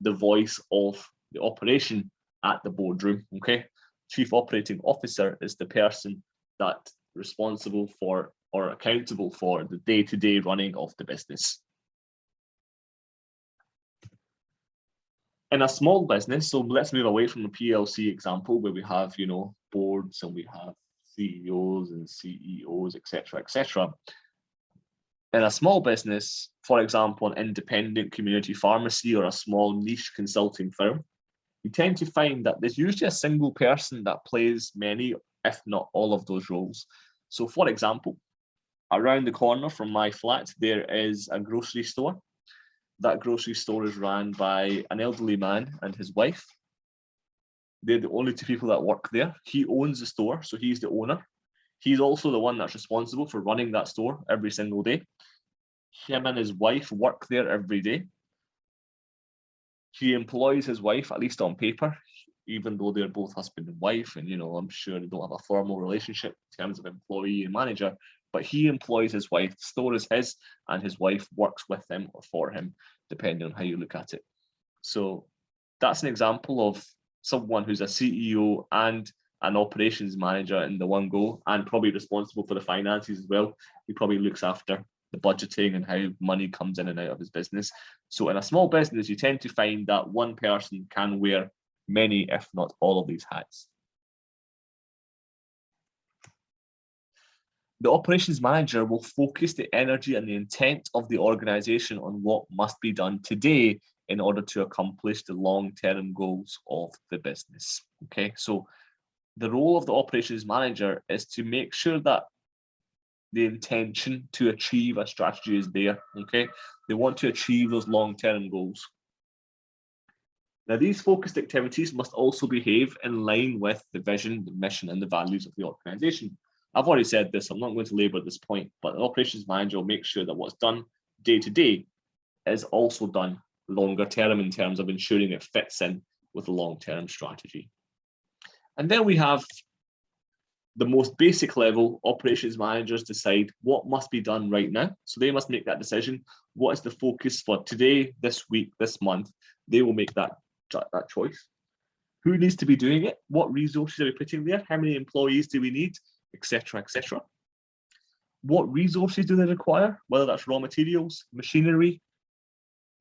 the voice of the operation at the boardroom. Okay, chief operating officer is the person that's responsible for or accountable for the day-to-day running of the business. In a small business, so let's move away from the PLC example where we have, you know, boards and we have CEOs and CEOs, etc., etc. In a small business, for example, an independent community pharmacy or a small niche consulting firm, you tend to find that there's usually a single person that plays many, if not all of those roles. So for example, around the corner from my flat, there is a grocery store. That grocery store is run by an elderly man and his wife. They're the only two people that work there. He owns the store, so he's the owner. He's also the one that's responsible for running that store every single day. Him and his wife work there every day. He employs his wife, at least on paper, even though they're both husband and wife, and, you know, I'm sure they don't have a formal relationship in terms of employee and manager, but he employs his wife. The store is his, and his wife works with him or for him, depending on how you look at it. So that's an example of someone who's a CEO and an operations manager in the one go, and probably responsible for the finances as well. He probably looks after the budgeting and how money comes in and out of his business. So in a small business, you tend to find that one person can wear many, if not all of these hats. The operations manager will focus the energy and the intent of the organization on what must be done today in order to accomplish the long-term goals of the business. Okay, so the role of the operations manager is to make sure that the intention to achieve a strategy is there. Okay, they want to achieve those long-term goals. Now, these focused activities must also behave in line with the vision, the mission, and the values of the organization. I've already said this, I'm not going to labor this point, but the operations manager will make sure that what's done day to day is also done longer term in terms of ensuring it fits in with the long-term strategy. And then we have the most basic level. Operations managers decide what must be done right now. So they must make that decision. What is the focus for today, this week, this month? They will make that choice. Who needs to be doing it? What resources are we putting there? How many employees do we need? Etc. etc. What resources do they require? Whether that's raw materials, machinery,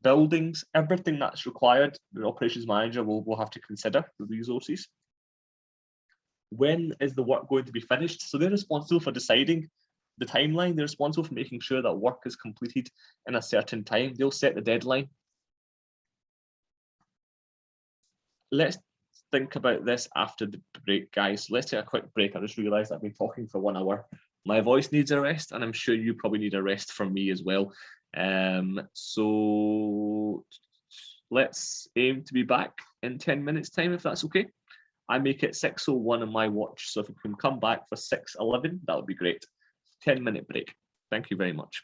buildings, everything that's required, the operations manager will have to consider the resources. When is the work going to be finished? So they're responsible for deciding the timeline. They're responsible for making sure that work is completed in a certain time. They'll set the deadline. Let's think about this after the break, guys. Let's take a quick break. I just realized I've been talking for 1 hour. My voice needs a rest, and I'm sure you probably need a rest from me as well. So let's aim to be back in 10 minutes time, if that's okay. I make it 6:01 on my watch, so if we can come back for 6:11, that would be great. 10-minute break. Thank you very much.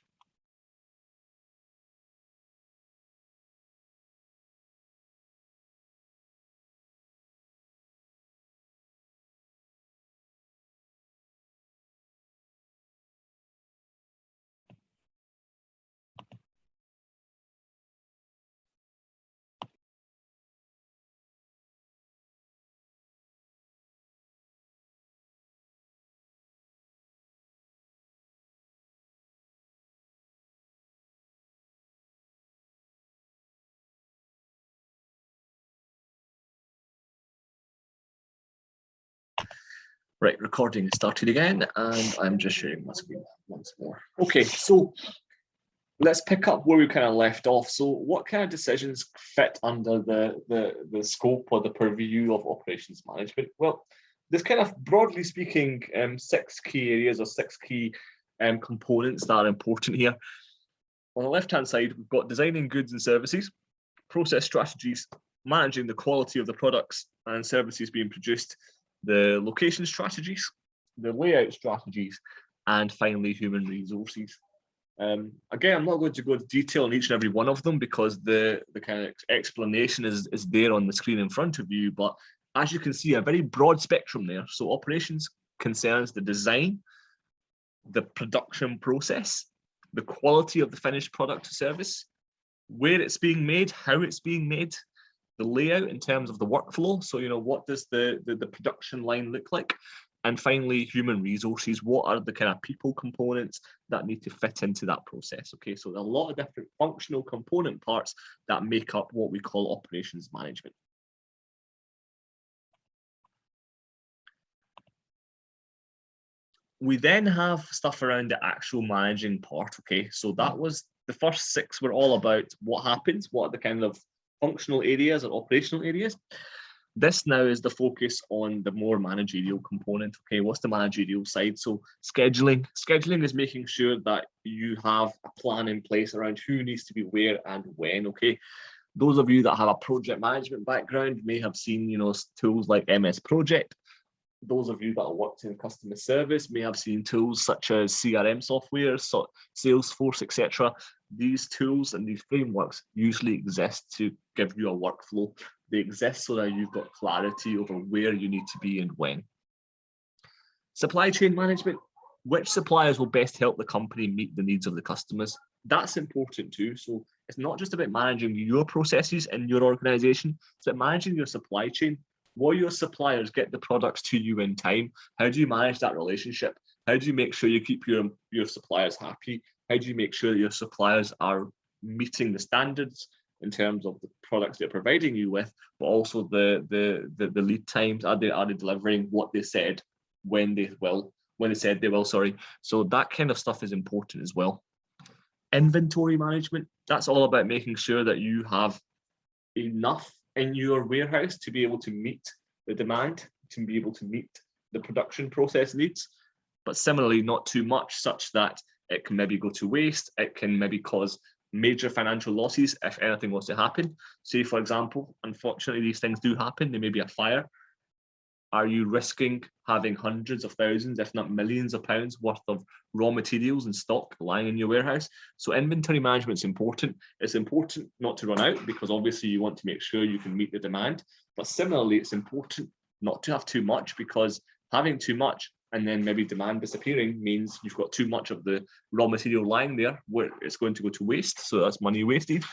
Right, recording started again, and I'm just sharing my screen once more. Okay, so let's pick up where we kind of left off. So what kind of decisions fit under the scope or the purview of operations management? Well, there's kind of, broadly speaking, 6 key areas or 6 key components that are important here. On the left-hand side, we've got designing goods and services, process strategies, managing the quality of the products and services being produced, the location strategies, the layout strategies, and finally, human resources. Again, I'm not going to go into detail on each and every one of them because the kind of explanation is there on the screen in front of you, but as you can see, a very broad spectrum there. So operations concerns the design, the production process, the quality of the finished product or service, where it's being made, how it's being made, the layout in terms of the workflow. So, you know, what does the production line look like? And finally, human resources. What are the kind of people components that need to fit into that process? Okay, so there are a lot of different functional component parts that make up what we call operations management. We then have stuff around the actual managing part. Okay, so that was the first 6 were all about what happens, what are the kind of functional areas or operational areas. This now is the focus on the more managerial component. Okay, what's the managerial side? So scheduling. Scheduling is making sure that you have a plan in place around who needs to be where and when. Okay, those of you that have a project management background may have seen, you know, tools like MS Project. Those of you that have worked in customer service may have seen tools such as CRM software, so Salesforce, etc. These tools and these frameworks usually exist to give you a workflow. They exist so that you've got clarity over where you need to be and when. Supply chain management. Which suppliers will best help the company meet the needs of the customers? That's important too. So it's not just about managing your processes in your organization, it's about managing your supply chain. Will your suppliers get the products to you in time? How do you manage that relationship? How do you make sure you keep your suppliers happy? How do you make sure that your suppliers are meeting the standards in terms of the products they're providing you with, but also the lead times? Are they delivering what they said when they will? when they said they will, sorry. So that kind of stuff is important as well. Inventory management, that's all about making sure that you have enough in your warehouse to be able to meet the demand, to be able to meet the production process needs, but similarly not too much such that it can maybe go to waste, it can maybe cause major financial losses if anything was to happen. Say, for example, unfortunately, these things do happen, there may be a fire. Are you risking having hundreds of thousands, if not millions of pounds worth of raw materials and stock lying in your warehouse? So inventory management is important. It's important not to run out because obviously you want to make sure you can meet the demand. But similarly, it's important not to have too much because having too much and then maybe demand disappearing means you've got too much of the raw material lying there where it's going to go to waste. So that's money wasted.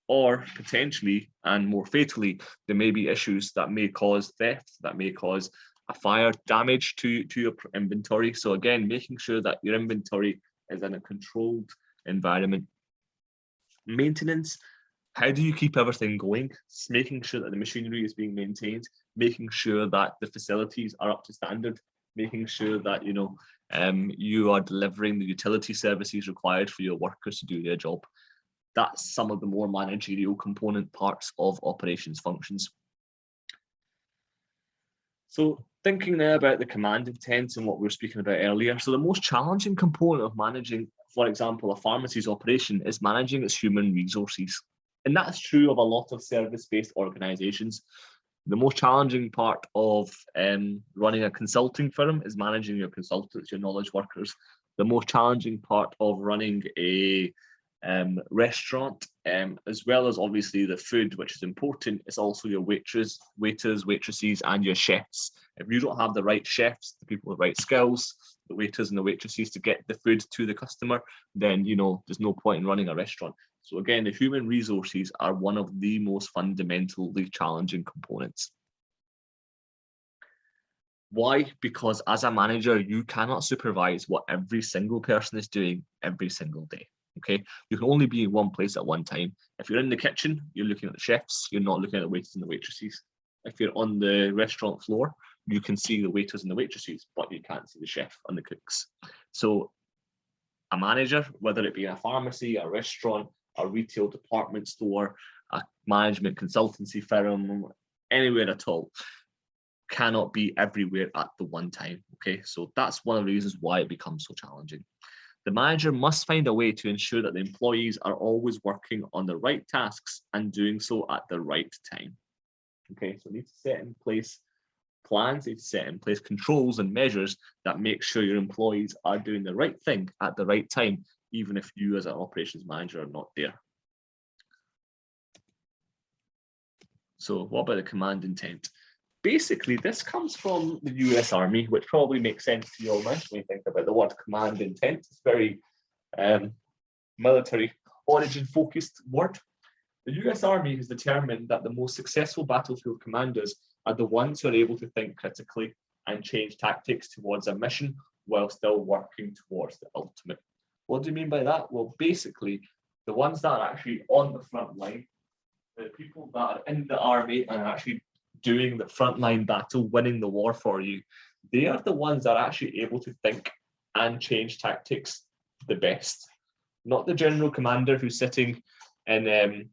Or potentially, and more fatally, there may be issues that may cause theft, that may cause a fire, damage to your inventory. So again, making sure that your inventory is in a controlled environment. Maintenance, how do you keep everything going? It's making sure that the machinery is being maintained, making sure that the facilities are up to standard, making sure that you are delivering the utility services required for your workers to do their job. That's some of the more managerial component parts of operations functions. So thinking now about the command intent and what we were speaking about earlier. So the most challenging component of managing, for example, a pharmacy's operation is managing its human resources. And that's true of a lot of service-based organizations. The most challenging part of running a consulting firm is managing your consultants, your knowledge workers. The most challenging part of running a restaurant, as well as obviously the food, which is important, is also your waiters, waitresses, and your chefs. If you don't have the right chefs, the people with the right skills, the waiters and the waitresses to get the food to the customer, then there's no point in running a restaurant. So again, the human resources are one of the most fundamentally challenging components. Why? Because as a manager, you cannot supervise what every single person is doing every single day. Okay, you can only be in one place at one time. If you're in the kitchen, you're looking at the chefs, you're not looking at the waiters and the waitresses. If you're on the restaurant floor, you can see the waiters and the waitresses, but you can't see the chef and the cooks. So a manager, whether it be a pharmacy, a restaurant, a retail department store, a management consultancy firm, anywhere at all, cannot be everywhere at the one time. Okay, so that's one of the reasons why it becomes so challenging. The manager must find a way to ensure that the employees are always working on the right tasks and doing so at the right time. Okay, so you need to set in place plans, you need to set in place controls and measures that make sure your employees are doing the right thing at the right time, even if you as an operations manager are not there. So what about the command intent? Basically, this comes from the US Army, which probably makes sense to you all now when you think about the word command intent. It's very military origin focused word. The US Army has determined that the most successful battlefield commanders are the ones who are able to think critically and change tactics towards a mission while still working towards the ultimate. What do you mean by that? Well, basically, the ones that are actually on the front line, the people that are in the army and are actually doing the frontline battle, winning the war for you, they are the ones that are actually able to think and change tactics the best. Not the general commander who's sitting in,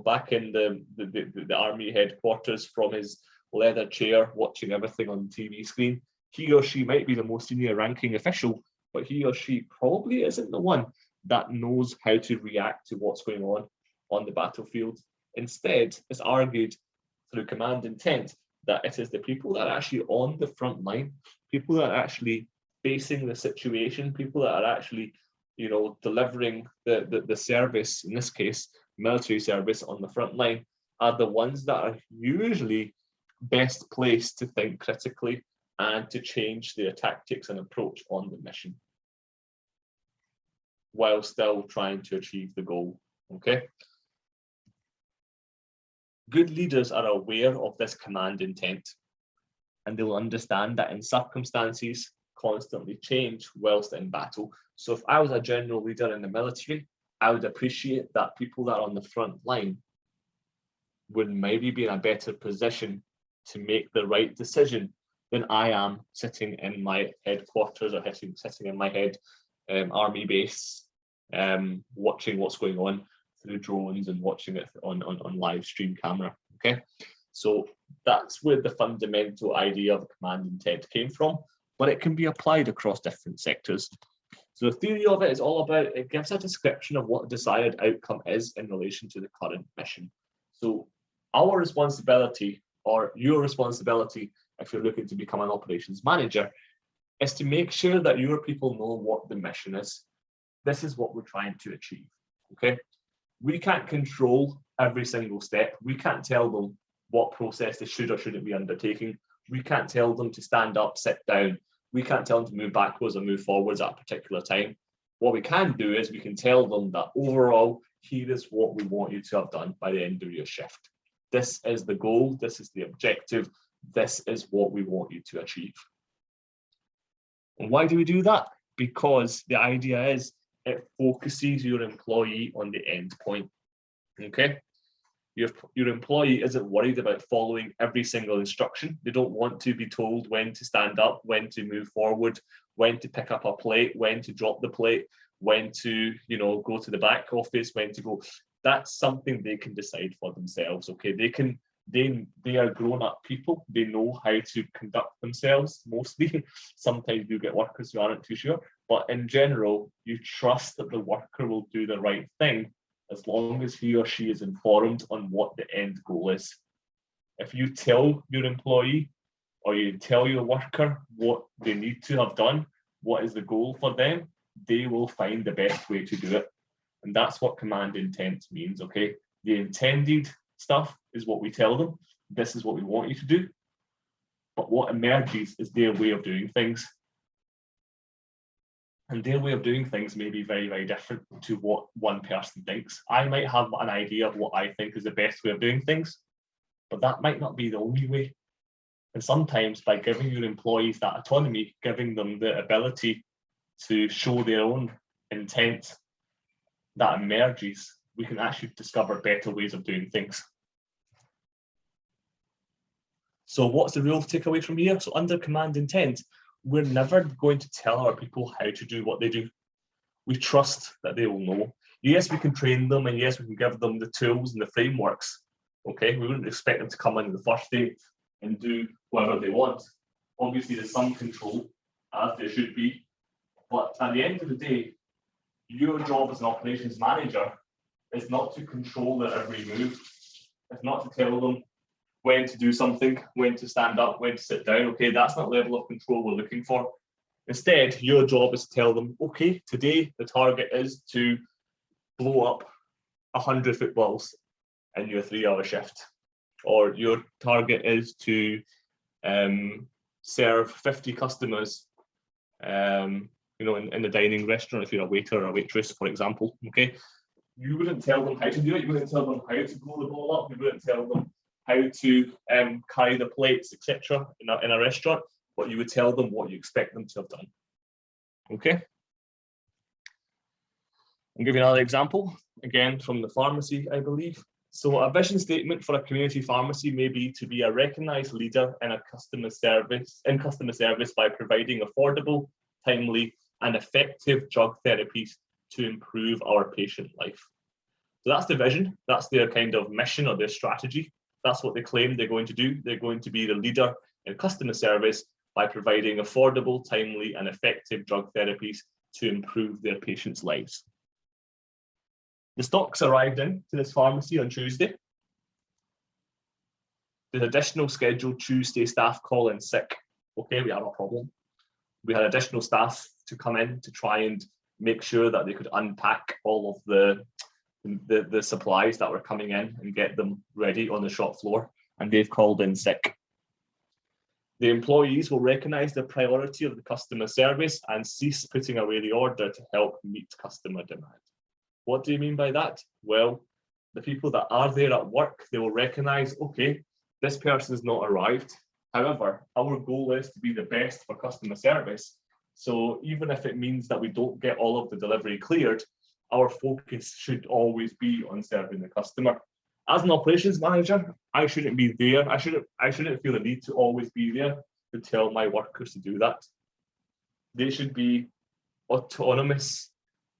back in the army headquarters from his leather chair, watching everything on the TV screen. He or she might be the most senior ranking official, but he or she probably isn't the one that knows how to react to what's going on the battlefield. Instead, it's argued through command intent that it is the people that are actually on the front line, people that are actually facing the situation, people that are actually, delivering the service, in this case, military service on the front line, are the ones that are usually best placed to think critically and to change their tactics and approach on the mission while still trying to achieve the goal. Okay. Good leaders are aware of this command intent, and they'll understand that in circumstances constantly change whilst in battle. So if I was a general leader in the military, I would appreciate that people that are on the front line would maybe be in a better position to make the right decision than I am sitting in my headquarters or sitting in my head army base, watching what's going on through drones and watching it on live stream camera. Okay, so that's where the fundamental idea of command intent came from, but it can be applied across different sectors. So the theory of it is all about, it gives a description of what the desired outcome is in relation to the current mission. So our responsibility, or your responsibility, if you're looking to become an operations manager, is to make sure that your people know what the mission is. This is what we're trying to achieve, okay? We can't control every single step. We can't tell them what process they should or shouldn't be undertaking. We can't tell them to stand up, sit down. We can't tell them to move backwards or move forwards at a particular time. What we can do is we can tell them that overall, here is what we want you to have done by the end of your shift. This is the goal, this is the objective, this is what we want you to achieve. And why do we do that? Because the idea is it focuses your employee on the end point, okay? Your employee isn't worried about following every single instruction. They don't want to be told when to stand up, when to move forward, when to pick up a plate, when to drop the plate, when to, go to the back office, when to go. That's something they can decide for themselves. Okay, they are grown-up people. They know how to conduct themselves mostly. Sometimes you get workers who aren't too sure, but in general, you trust that the worker will do the right thing as long as he or she is informed on what the end goal is. If you tell your employee or you tell your worker what they need to have done, what is the goal for them, they will find the best way to do it. And that's what command intent means, okay? The intended stuff is what we tell them. This is what we want you to do. But what emerges is their way of doing things. And their way of doing things may be very, very different to what one person thinks. I might have an idea of what I think is the best way of doing things, but that might not be the only way. And sometimes by giving your employees that autonomy, giving them the ability to show their own intent that emerges, we can actually discover better ways of doing things. So what's the real takeaway from here? So under command intent, we're never going to tell our people how to do what they do. We trust that they will know. Yes, we can train them, and yes, we can give them the tools and the frameworks. Okay, we wouldn't expect them to come in the first day and do whatever they want. Obviously, there's some control, as there should be. But at the end of the day, your job as an operations manager is not to control their every move. It's not to tell them when to do something, when to stand up, when to sit down. Okay, that's not the level of control we're looking for. Instead, your job is to tell them, okay, today the target is to blow up 100 footballs in your 3-hour shift. Or your target is to serve 50 customers in the dining restaurant if you're a waiter or a waitress, for example. Okay, you wouldn't tell them how to do it. You wouldn't tell them how to blow the ball up. You wouldn't tell them how to carry the plates, etc. in a restaurant, but you would tell them what you expect them to have done. Okay. I'll give you another example, again from the pharmacy, I believe. So a vision statement for a community pharmacy may be to be a recognized leader in customer service by providing affordable, timely, and effective drug therapies to improve our patient life. So that's the vision, that's their kind of mission or their strategy. That's what they claim they're going to do. They're going to be the leader in customer service by providing affordable, timely, and effective drug therapies to improve their patients' lives. The stocks arrived into this pharmacy on Tuesday. There's additional scheduled Tuesday staff call in sick. Okay, we have a problem. We had additional staff to come in to try and make sure that they could unpack all of the supplies that were coming in and get them ready on the shop floor, and they've called in sick. The employees will recognize the priority of the customer service and cease putting away the order to help meet customer demand. What do you mean by that? Well, the people that are there at work, they will recognize, okay, this person has not arrived. However, our goal is to be the best for customer service. So even if it means that we don't get all of the delivery cleared, our focus should always be on serving the customer. As an operations manager, I shouldn't be there. I shouldn't feel the need to always be there. to tell my workers to do that. They should be autonomous.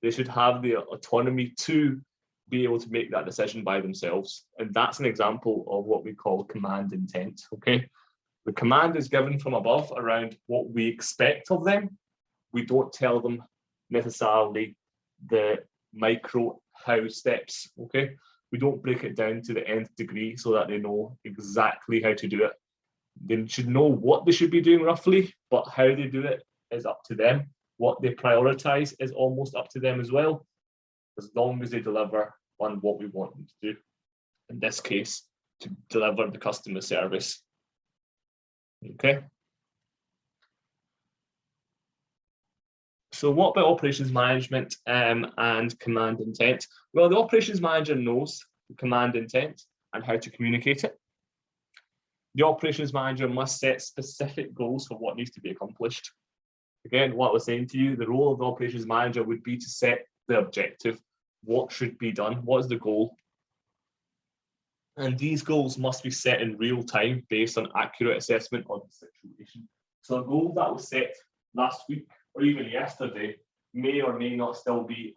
They should have the autonomy to be able to make that decision by themselves. And that's an example of what we call command intent, okay? The command is given from above around what we expect of them. We don't tell them necessarily the micro how steps, okay? We don't break it down to the nth degree so that they know exactly how to do it. They should know what they should be doing roughly, but how they do it is up to them. What they prioritize is almost up to them as well, as long as they deliver on what we want them to do. In this case, to deliver the customer service. Okay. So what about operations management and command intent? Well, the operations manager knows the command intent and how to communicate it. The operations manager must set specific goals for what needs to be accomplished. Again, what I was saying to you, the role of the operations manager would be to set the objective. What should be done? What is the goal? And these goals must be set in real time based on accurate assessment of the situation. So a goal that was set last week or even yesterday may or may not still be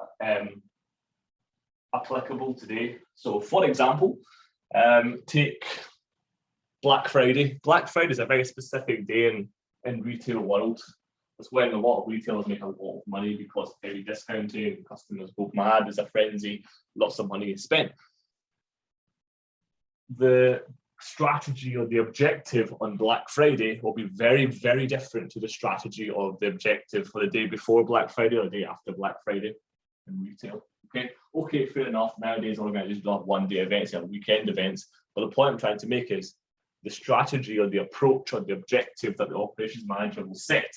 applicable today. So for example, take Black Friday. Black Friday is a very specific day in retail world. It's when a lot of retailers make a lot of money because of heavy discounting, customers go mad, there's a frenzy, lots of money is spent. The strategy or the objective on Black Friday will be very, very different to the strategy of the objective for the day before Black Friday or the day after Black Friday in retail. Okay, fair enough. Nowadays, organizations don't have one-day events, they have weekend events. But the point I'm trying to make is the strategy or the approach or the objective that the operations manager will set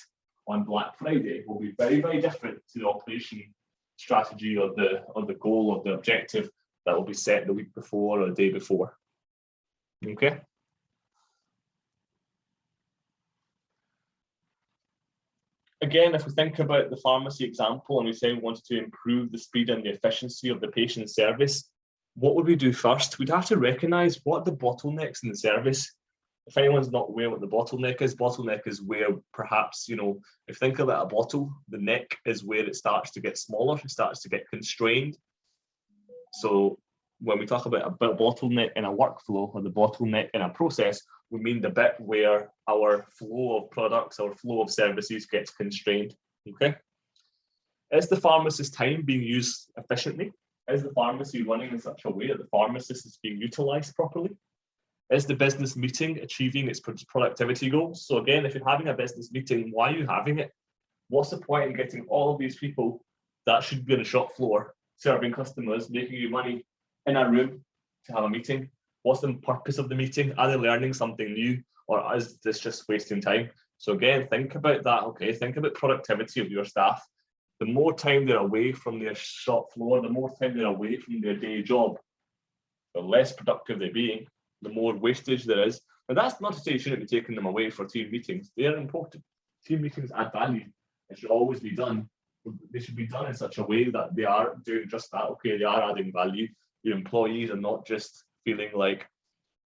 on Black Friday will be very, very different to the operation strategy or the goal or the objective that will be set the week before or the day before. Okay. Again, if we think about the pharmacy example and we say we wanted to improve the speed and the efficiency of the patient service, what would we do first? We'd have to recognize what the bottlenecks in the service. If anyone's not aware what the bottleneck is where perhaps, if you think about a bottle, the neck is where it starts to get smaller, it starts to get constrained. So when we talk about a bottleneck in a workflow or the bottleneck in a process, we mean the bit where our flow of products, our flow of services gets constrained, okay? Is the pharmacist's time being used efficiently? Is the pharmacy running in such a way that the pharmacist is being utilized properly? Is the business meeting achieving its productivity goals? So again, if you're having a business meeting, why are you having it? What's the point in getting all of these people that should be on the shop floor, serving customers, making you money in a room to have a meeting? What's the purpose of the meeting? Are they learning something new or is this just wasting time? So again, think about that, okay? Think about productivity of your staff. The more time they're away from their shop floor, the more time they're away from their day job, the less productive they're being, the more wastage there is. And that's not to say you shouldn't be taking them away for team meetings. They are important. Team meetings add value. It should always be done. They should be done in such a way that they are doing just that. Okay, they are adding value. Your employees are not just feeling like,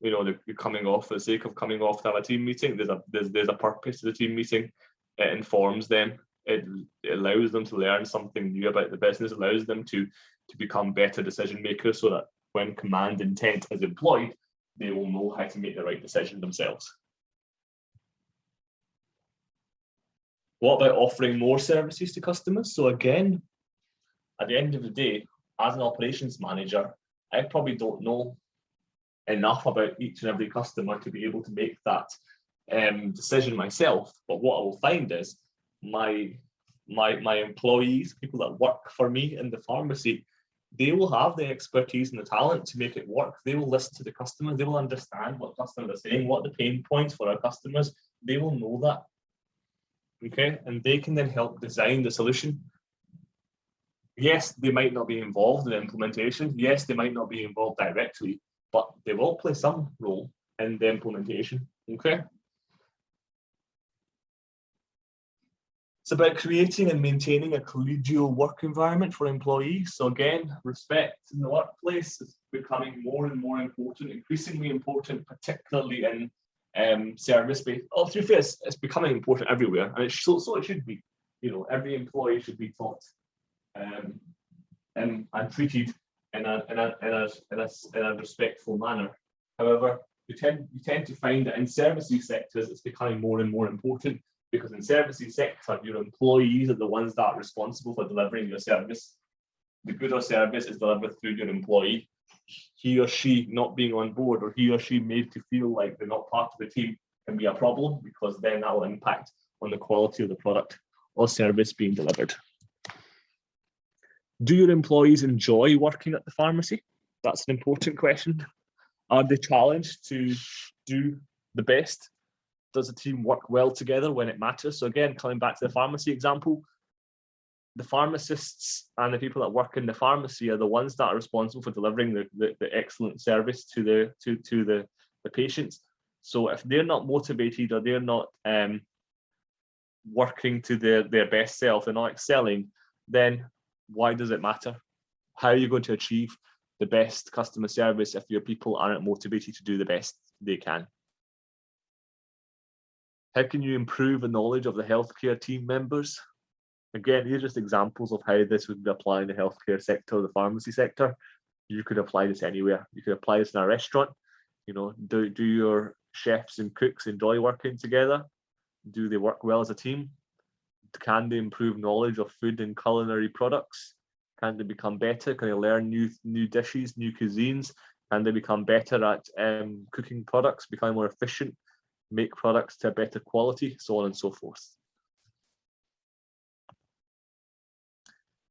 they're coming off for the sake of coming off to have a team meeting. There's a purpose to the team meeting. It informs them. It allows them to learn something new about the business, allows them to become better decision makers so that when command intent is employed, they will know how to make the right decision themselves. What about offering more services to customers? So again, at the end of the day, as an operations manager, I probably don't know enough about each and every customer to be able to make that decision myself. But what I will find is my employees, people that work for me in the pharmacy, they will have the expertise and the talent to make it work. They will listen to the customer. They will understand what customers are saying, what the pain points for our customers. They will know that. Okay, and they can then help design the solution. Yes, they might not be involved in implementation. Yes, they might not be involved directly, but they will play some role in the implementation. Okay. It's about creating and maintaining a collegial work environment for employees. So again, respect in the workplace is becoming more and more important, increasingly important, particularly in service based. Oh, to be fair, it's becoming important everywhere, and so it should be. You know, every employee should be taught and treated in a respectful manner. However, you tend to find that in services sectors, it's becoming more and more important, because in services sector, your employees are the ones that are responsible for delivering your service. The good or service is delivered through your employee. He or she not being on board, or he or she made to feel like they're not part of the team, can be a problem, because then that will impact on the quality of the product or service being delivered. Do your employees enjoy working at the pharmacy? That's an important question. Are they challenged to do the best? Does the team work well together when it matters? So again, coming back to the pharmacy example, the pharmacists and the people that work in the pharmacy are the ones that are responsible for delivering the excellent service to the patients. So if they're not motivated, or they're not working to their best self, they're not excelling, then why does it matter? How are you going to achieve the best customer service if your people aren't motivated to do the best they can? How can you improve the knowledge of the healthcare team members? Again, these are just examples of how this would be applied in the healthcare sector or the pharmacy sector. You could apply this anywhere. You could apply this in a restaurant. You know, do your chefs and cooks enjoy working together? Do they work well as a team? Can they improve knowledge of food and culinary products? Can they become better? Can they learn new dishes, new cuisines? Can they become better at cooking products, become more efficient, make products to a better quality, so on and so forth.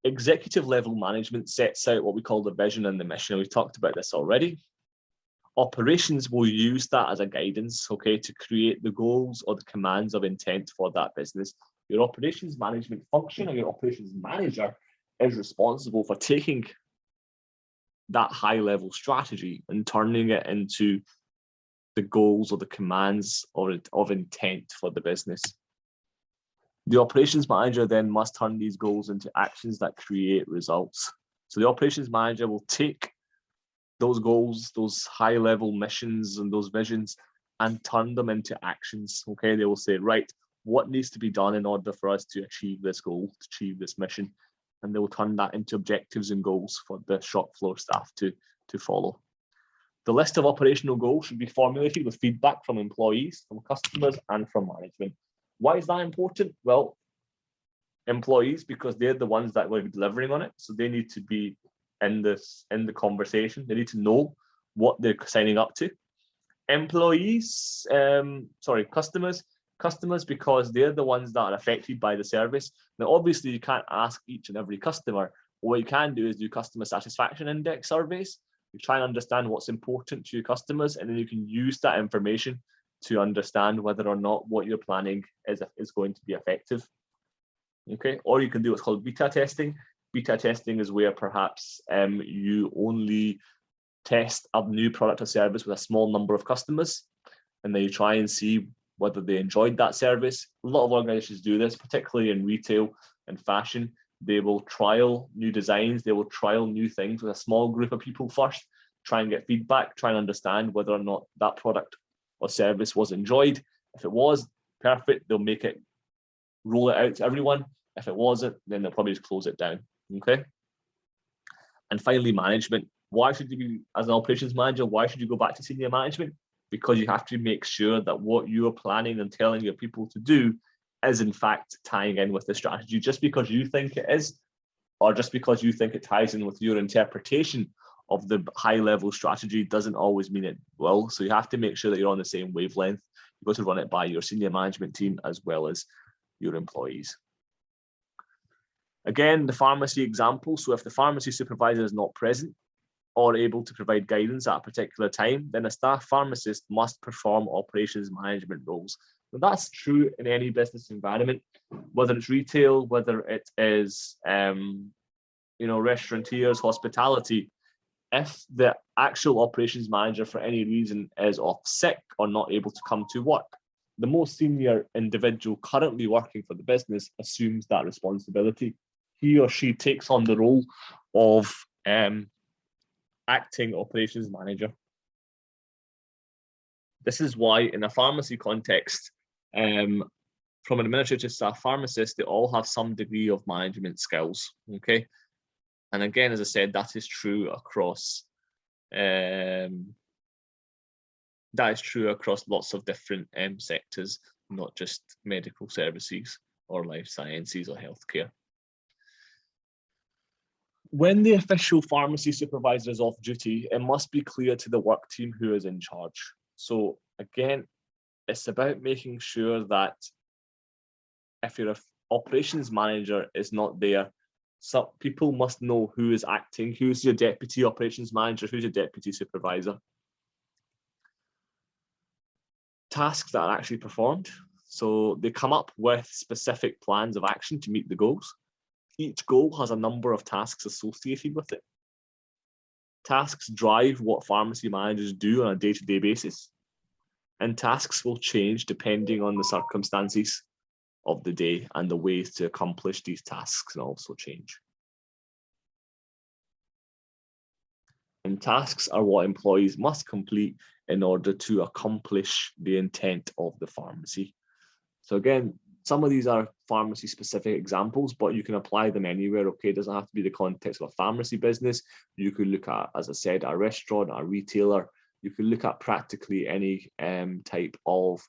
Executive level management sets out what we call the vision and the mission. We've talked about this already. Operations will use that as a guidance, okay, to create the goals or the commands of intent for that business. Your operations management function, or your operations manager, is responsible for taking that high level strategy and turning it into the goals or the commands of intent for the business. The operations manager then must turn these goals into actions that create results. So the operations manager will take those goals, those high level missions and those visions, and turn them into actions. Okay, they will say, right, what needs to be done in order for us to achieve this goal, to achieve this mission? And they will turn that into objectives and goals for the shop floor staff to follow. The list of operational goals should be formulated with feedback from employees, from customers, and from management. Why is that important? Well, employees, because they're the ones that will be delivering on it. So they need to be in the conversation. They need to know what they're signing up to. Employees, customers, because they're the ones that are affected by the service. Now, obviously, you can't ask each and every customer. What you can do is do customer satisfaction index surveys. You try and understand what's important to your customers, and then you can use that information to understand whether or not what you're planning is going to be effective. Okay, or you can do what's called beta testing. Beta testing is where perhaps you only test a new product or service with a small number of customers, and then you try and see whether they enjoyed that service. A lot of organizations do this, particularly in retail and fashion. They will trial new designs, they will trial new things with a small group of people first, try and get feedback, try and understand whether or not that product or service was enjoyed. If it was, perfect, they'll make it, roll it out to everyone. If it wasn't, then they'll probably just close it down, okay? And finally, management. Why should you be, as an operations manager, why should you go back to senior management? Because you have to make sure that what you're planning and telling your people to do is in fact tying in with the strategy. Just because you think it is, or just because you think it ties in with your interpretation of the high level strategy, doesn't always mean it will. So you have to make sure that you're on the same wavelength. You've got to run it by your senior management team as well as your employees. Again, the pharmacy example. So if the pharmacy supervisor is not present or able to provide guidance at a particular time, then a staff pharmacist must perform operations management roles. Now, that's true in any business environment, whether it's retail, whether it is restaurateurs, hospitality. If the actual operations manager for any reason is off sick or not able to come to work, the most senior individual currently working for the business assumes that responsibility. He or she takes on the role of acting operations manager. This is why in a pharmacy context, from an administrative staff pharmacist, they all have some degree of management skills, okay? And again, as I said, that is true across lots of different sectors, not just medical services or life sciences or healthcare. When the official pharmacy supervisor is off duty, it must be clear to the work team who is in charge. So again, it's about making sure that if your operations manager is not there, some people must know who is acting, who's your deputy operations manager, who's your deputy supervisor. Tasks that are actually performed. So they come up with specific plans of action to meet the goals. Each goal has a number of tasks associated with it. Tasks drive what pharmacy managers do on a day-to-day basis, and tasks will change depending on the circumstances of the day, and the ways to accomplish these tasks can also change. And tasks are what employees must complete in order to accomplish the intent of the pharmacy. So again, some of these are pharmacy specific examples, but you can apply them anywhere, okay? It doesn't have to be the context of a pharmacy business. You could look at, as I said, a restaurant, a retailer. You could look at practically any type of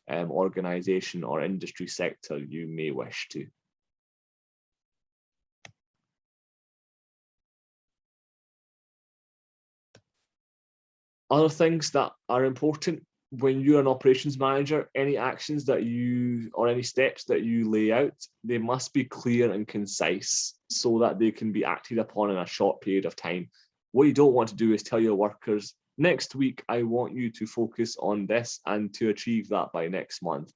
organization or industry sector you may wish to. Other things that are important when you're an operations manager, any actions that you, or any steps that you lay out, they must be clear and concise so that they can be acted upon in a short period of time. What you don't want to do is tell your workers, next week, I want you to focus on this and to achieve that by next month.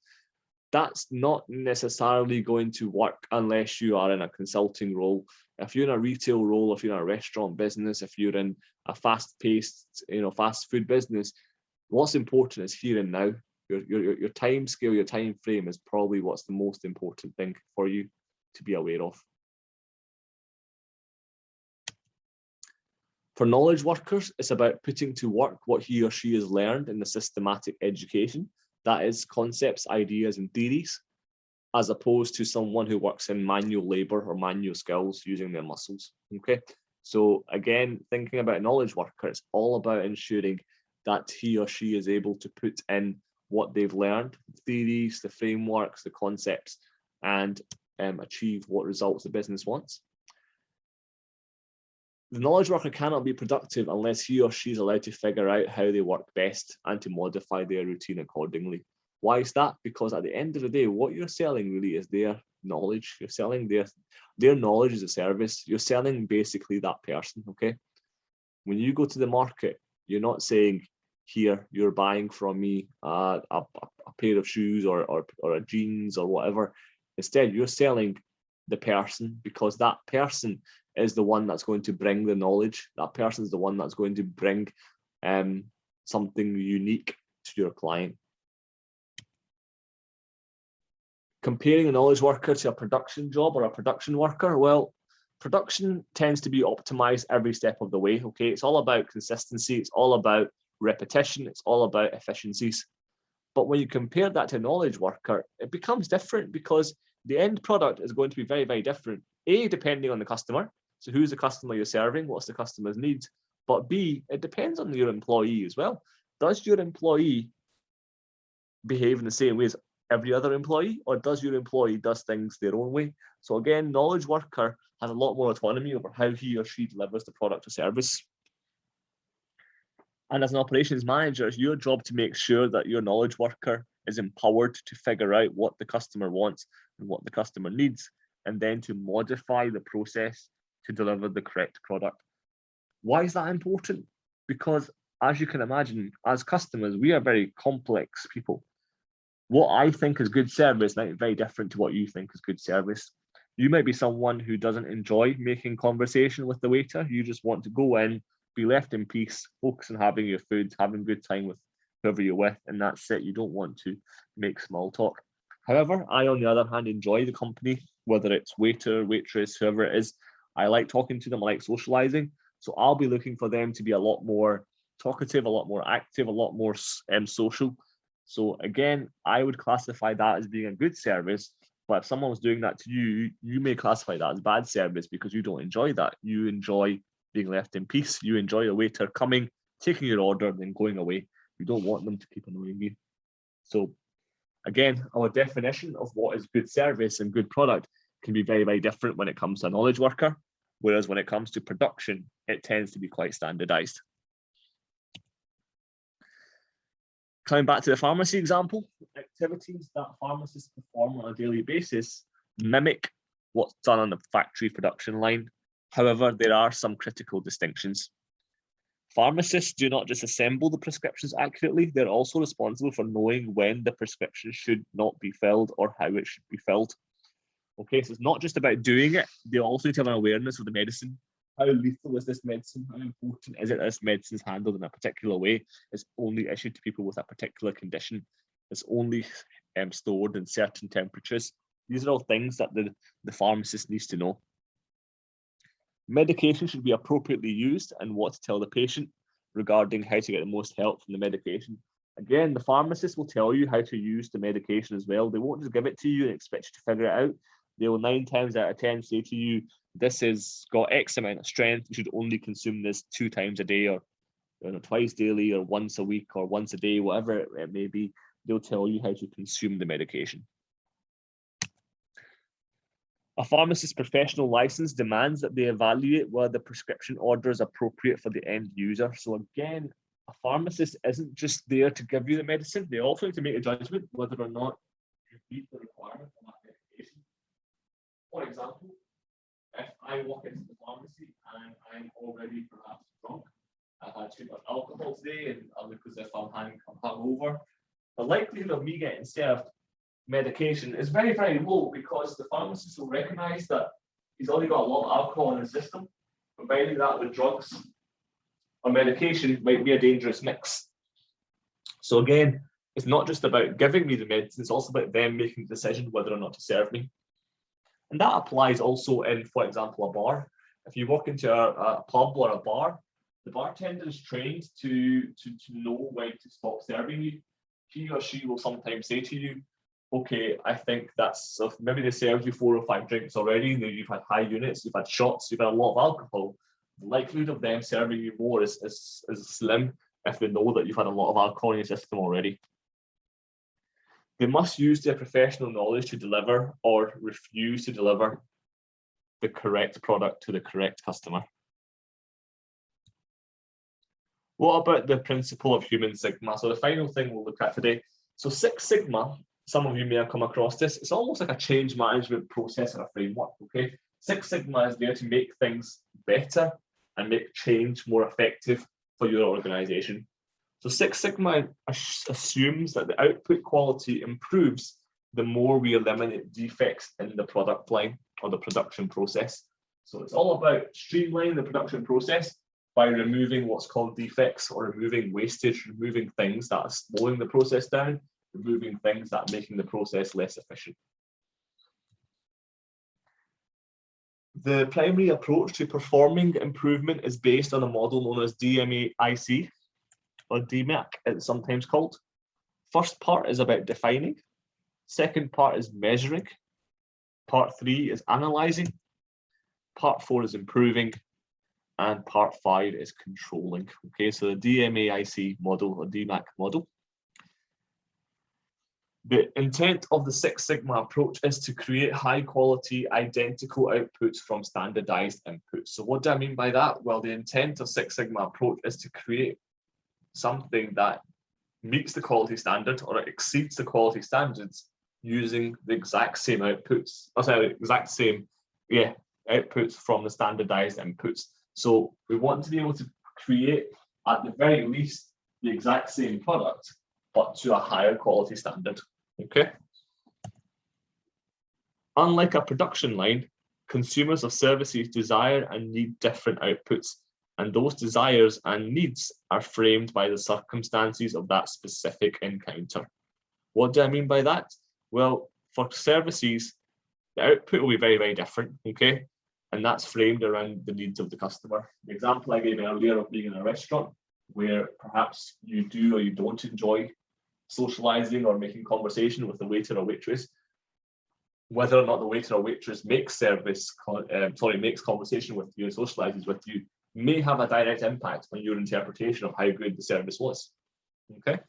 That's not necessarily going to work unless you are in a consulting role. If you're in a retail role, if you're in a restaurant business, if you're in a fast-paced, fast food business, what's important is here and now. Your time scale, your time frame is probably what's the most important thing for you to be aware of. For knowledge workers, it's about putting to work what he or she has learned in the systematic education. That is concepts, ideas, and theories, as opposed to someone who works in manual labor or manual skills using their muscles, okay? So again, thinking about a knowledge worker, it's all about ensuring that he or she is able to put in what they've learned, theories, the frameworks, the concepts, and achieve what results the business wants. The knowledge worker cannot be productive unless he or she is allowed to figure out how they work best and to modify their routine accordingly. Why is that? Because at the end of the day, what you're selling really is their knowledge. You're selling their knowledge as a service. You're selling basically that person, okay? When you go to the market, you're not saying, here, you're buying from me a pair of shoes or a jeans or whatever. Instead, you're selling the person, because that person is the one that's going to bring the knowledge. That person is the one that's going to bring something unique to your client. Comparing a knowledge worker to a production job or a production worker, well, production tends to be optimized every step of the way, okay? It's all about consistency, it's all about repetition, it's all about efficiencies. But when you compare that to a knowledge worker, it becomes different, because the end product is going to be very, very different. A, depending on the customer. So who's the customer you're serving? What's the customer's needs? But B, it depends on your employee as well. Does your employee behave in the same way as every other employee, or does your employee does things their own way? So again, knowledge worker has a lot more autonomy over how he or she delivers the product or service. And as an operations manager, it's your job to make sure that your knowledge worker is empowered to figure out what the customer wants and what the customer needs, and then to modify the process to deliver the correct product. Why is that important? Because as you can imagine, as customers, we are very complex people. What I think is good service might be very different to what you think is good service. You might be someone who doesn't enjoy making conversation with the waiter. You just want to go in, be left in peace, focus on having your food, having a good time with whoever you're with, and that's it. You don't want to make small talk. However, I, on the other hand, enjoy the company, whether it's waiter, waitress, whoever it is. I like talking to them, I like socializing. So I'll be looking for them to be a lot more talkative, a lot more active, a lot more social. So again, I would classify that as being a good service. But if someone was doing that to you, you may classify that as bad service because you don't enjoy that. You enjoy being left in peace. You enjoy a waiter coming, taking your order, then going away. You don't want them to keep annoying you. So again, our definition of what is good service and good product can be very, very different when it comes to a knowledge worker, whereas when it comes to production, it tends to be quite standardized. Coming back to the pharmacy example, activities that pharmacists perform on a daily basis mimic what's done on the factory production line. However, there are some critical distinctions. Pharmacists do not just assemble the prescriptions accurately, they're also responsible for knowing when the prescription should not be filled or how it should be filled. Okay, so it's not just about doing it, they also need to have an awareness of the medicine. How lethal is this medicine? How important is it that this medicine is handled in a particular way? It's only issued to people with a particular condition. It's only stored in certain temperatures. These are all things that the pharmacist needs to know. Medication should be appropriately used and what to tell the patient regarding how to get the most help from the medication. Again, the pharmacist will tell you how to use the medication as well. They won't just give it to you and expect you to figure it out. They will 9 times out of 10 say to you, this has got X amount of strength, you should only consume this 2 times a day, or twice daily, or once a week, or once a day, whatever it may be. They'll tell you how to consume the medication. A pharmacist's professional license demands that they evaluate whether the prescription order is appropriate for the end user. So again, a pharmacist isn't just there to give you the medicine. They also need to make a judgment whether or not you meet the requirement of that medication. For example, if I walk into the pharmacy and I'm already perhaps drunk, I've had too much alcohol today and I look as if I'm hungover, the likelihood of me getting served medication is very, very low because the pharmacist will recognize that he's already got a lot of alcohol in his system. Combining that with drugs or medication might be a dangerous mix. So again, it's not just about giving me the medicine, it's also about them making the decision whether or not to serve me. And that applies also in, for example, a bar. If you walk into a pub or a bar, the bartender is trained to know when to stop serving you. He or she will sometimes say to you, okay, I think that's, so maybe they served you 4 or 5 drinks already, you've had high units, you've had shots, you've had a lot of alcohol. The likelihood of them serving you more is slim if they know that you've had a lot of alcohol in your system already. They must use their professional knowledge to deliver or refuse to deliver the correct product to the correct customer. What about the principle of human sigma? So the final thing we'll look at today. So 6 Sigma, some of you may have come across this, it's almost like a change management process or a framework, okay? 6 Sigma is there to make things better and make change more effective for your organization. So 6 Sigma assumes that the output quality improves the more we eliminate defects in the product line or the production process. So it's all about streamlining the production process by removing what's called defects or removing wastage, removing things that are slowing the process down, removing things that are making the process less efficient. The primary approach to performing improvement is based on a model known as DMAIC, or DMAC, it's sometimes called. First part is about defining. Second part is measuring. Part 3 is analyzing. Part 4 is improving. And part 5 is controlling. Okay, so the DMAIC model, or DMAC model. The intent of the 6 Sigma approach is to create high quality, identical outputs from standardized inputs. So what do I mean by that? Well, the intent of 6 Sigma approach is to create something that meets the quality standard or exceeds the quality standards using the exact same outputs, outputs from the standardized inputs. So we want to be able to create, at the very least, the exact same product, but to a higher quality standard, okay? Unlike a production line, consumers of services desire and need different outputs, and those desires and needs are framed by the circumstances of that specific encounter. What do I mean by that? Well, for services, the output will be very, very different, okay? And that's framed around the needs of the customer. The example I gave earlier of being in a restaurant, where perhaps you do or you don't enjoy socializing or making conversation with the waiter or waitress, whether or not the waiter or waitress makes conversation with you and socializes with you may have a direct impact on your interpretation of how good the service was. Okay,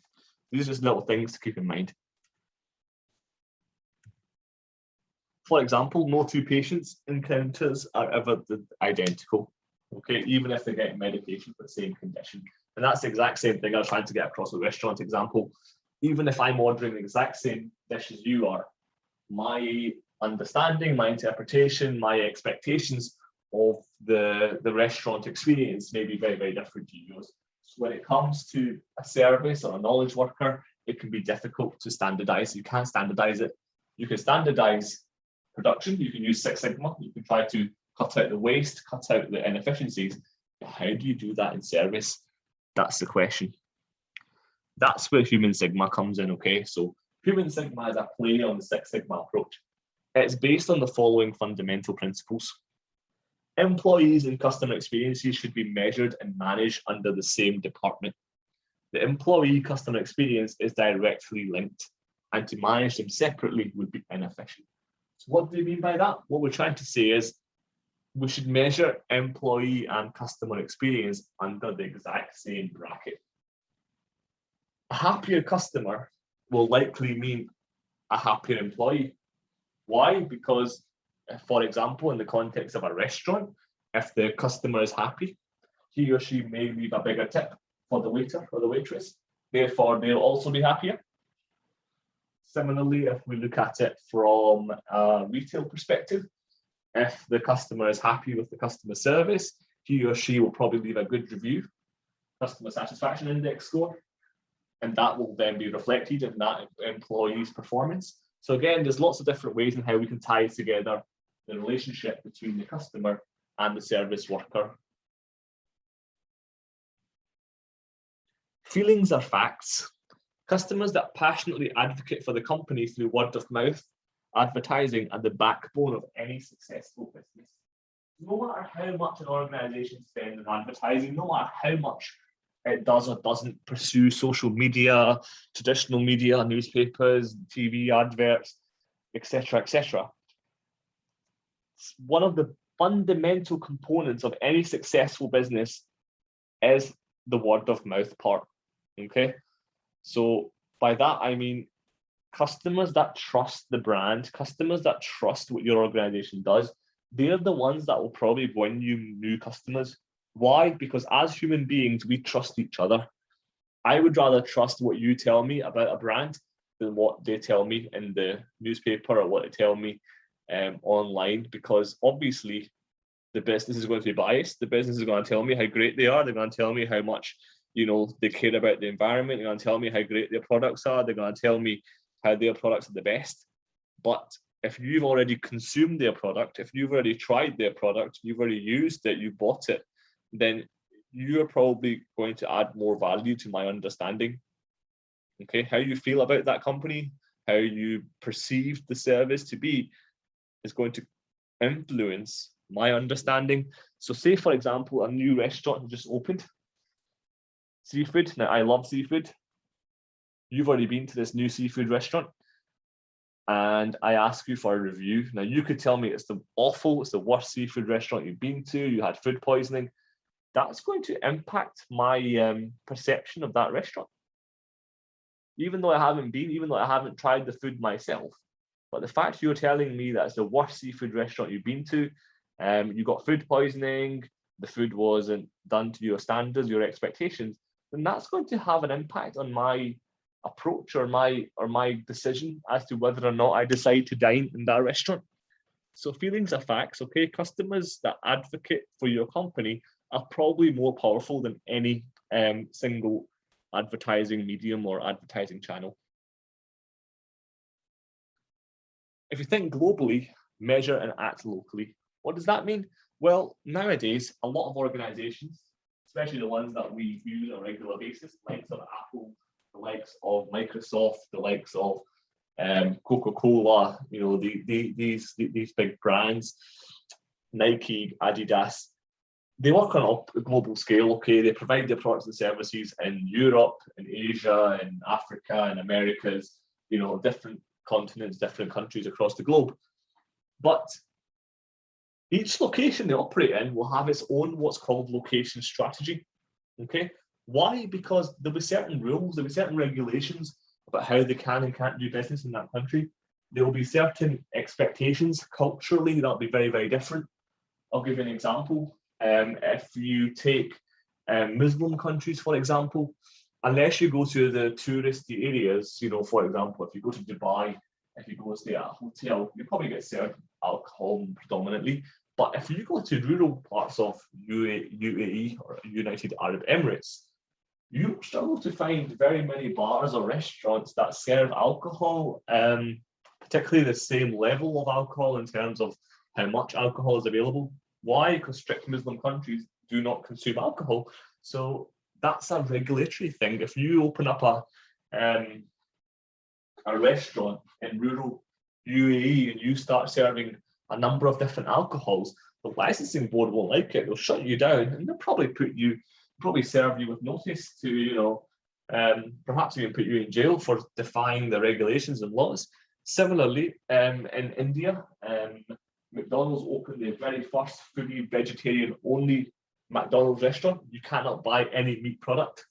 these are just little things to keep in mind. For example, no two patients encounters are ever identical. Okay, even if they're getting medication for the same condition. And that's the exact same thing I was trying to get across with restaurant example. Even if I'm ordering the exact same dish as you are, my understanding, my interpretation, my expectations of the restaurant experience may be very, very different to yours. So when it comes to a service or a knowledge worker, it can be difficult to standardize. You can't standardize it. You can standardize production. You can use Six Sigma. You can try to cut out the waste, cut out the inefficiencies. But how do you do that in service? That's the question. That's where Human Sigma comes in, okay? So Human Sigma is a play on the Six Sigma approach. It's based on the following fundamental principles. Employees and customer experiences should be measured and managed under the same department. The employee customer experience is directly linked, and to manage them separately would be inefficient. So what do we mean by that? What we're trying to say is we should measure employee and customer experience under the exact same bracket. A happier customer will likely mean a happier employee. Why? Because, for example, in the context of a restaurant, if the customer is happy, he or she may leave a bigger tip for the waiter or the waitress. Therefore, they'll also be happier. Similarly, if we look at it from a retail perspective, if the customer is happy with the customer service, he or she will probably leave a good review, customer satisfaction index score, and that will then be reflected in that employee's performance. So again, there's lots of different ways in how we can tie together the relationship between the customer and the service worker. Feelings are facts. Customers that passionately advocate for the company through word of mouth, advertising, are the backbone of any successful business. No matter how much an organization spends on advertising, no matter how much it does or doesn't pursue social media, traditional media, newspapers, TV adverts, etc., etc. One of the fundamental components of any successful business is the word of mouth part. Okay, so by that I mean customers that trust the brand, customers that trust what your organization does, they're the ones that will probably win you new customers. Why? Because as human beings, we trust each other. I would rather trust what you tell me about a brand than what they tell me in the newspaper or what they tell me online, because obviously the business is going to be biased. The business is going to tell me how great they are. They're going to tell me how much, you know, they care about the environment. They're going to tell me how great their products are. They're going to tell me how their products are the best. But if you've already consumed their product, if you've already tried their product, you've already used it, you bought it, then you're probably going to add more value to my understanding. Okay, how you feel about that company, how you perceive the service to be, is going to influence my understanding. So say, for example, a new restaurant just opened, seafood. Now, I love seafood. You've already been to this new seafood restaurant, and I ask you for a review. Now, you could tell me it's it's the worst seafood restaurant you've been to, you had food poisoning. That's going to impact my perception of that restaurant. Even though I haven't been, even though I haven't tried the food myself, but the fact you're telling me that it's the worst seafood restaurant you've been to, you got food poisoning, the food wasn't done to your standards, your expectations, then that's going to have an impact on my approach or my decision as to whether or not I decide to dine in that restaurant. So feelings are facts, okay? Customers that advocate for your company are probably more powerful than any single advertising medium or advertising channel. If you think globally, measure and act locally. What does that mean? Well, nowadays, a lot of organizations, especially the ones that we use on a regular basis, the likes of Apple, the likes of Microsoft, the likes of Coca-Cola, you know, these big brands, Nike, Adidas, they work on a global scale, okay? They provide their products and services in Europe, in Asia, in Africa, in Americas, you know, different continents, different countries across the globe. But each location they operate in will have its own what's called location strategy, okay? Why? Because there'll be certain rules, there'll be certain regulations about how they can and can't do business in that country. There will be certain expectations culturally that'll be very, very different. I'll give you an example. If you take Muslim countries, for example, unless you go to the touristy areas, you know, for example, if you go to Dubai, if you go stay at a hotel, you probably get served alcohol predominantly. But if you go to rural parts of UAE or United Arab Emirates, you struggle to find very many bars or restaurants that serve alcohol, particularly the same level of alcohol in terms of how much alcohol is available. Why? Because strict Muslim countries do not consume alcohol. So that's a regulatory thing. If you open up a restaurant in rural UAE and you start serving a number of different alcohols, the licensing board won't like it. They'll shut you down and they'll probably serve you with notice to, you know, perhaps even put you in jail for defying the regulations and laws. Similarly, in India, McDonald's opened their very first fully vegetarian-only McDonald's restaurant. You cannot buy any meat product.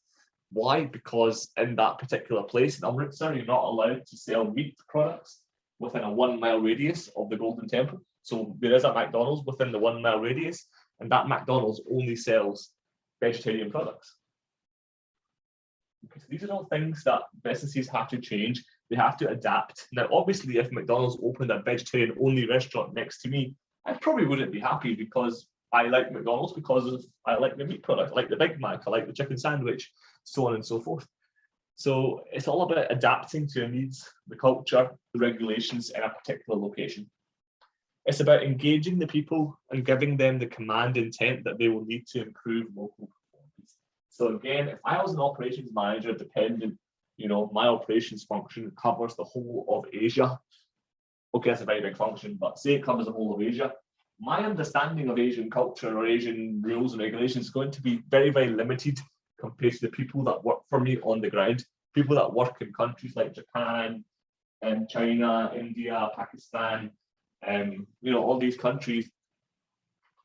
Why? Because in that particular place in Amritsar, you're not allowed to sell meat products within a 1 mile radius of the Golden Temple. So there is a McDonald's within the 1 mile radius, and that McDonald's only sells vegetarian products. Okay, so these are all things that businesses have to change. They have to adapt. Now, obviously, if McDonald's opened a vegetarian-only restaurant next to me, I probably wouldn't be happy because I like McDonald's because I like the meat product, I like the Big Mac, I like the chicken sandwich, so on and so forth. So it's all about adapting to the needs, the culture, the regulations in a particular location. It's about engaging the people and giving them the command intent that they will need to improve local performance. So again, if I was an operations manager dependent, you know, my operations function covers the whole of Asia. Okay, that's a very big function, but say it covers the whole of Asia. My understanding of Asian culture or Asian rules and regulations is going to be very, very limited compared to the people that work for me on the ground. People that work in countries like Japan, China, India, Pakistan, you know, all these countries,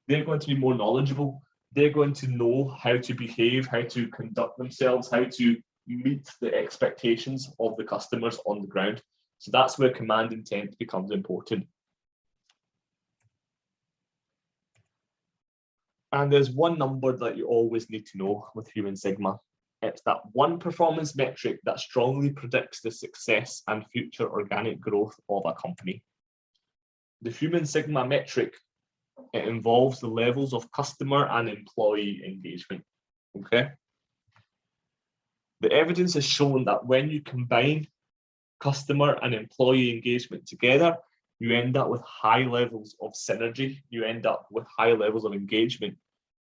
they're going to be more knowledgeable. They're going to know how to behave, how to conduct themselves, how to meet the expectations of the customers on the ground. So that's where command intent becomes important. And there's one number that you always need to know with Human Sigma. It's that one performance metric that strongly predicts the success and future organic growth of a company. The Human Sigma metric, it involves the levels of customer and employee engagement, okay? The evidence has shown that when you combine customer and employee engagement together, you end up with high levels of synergy. You end up with high levels of engagement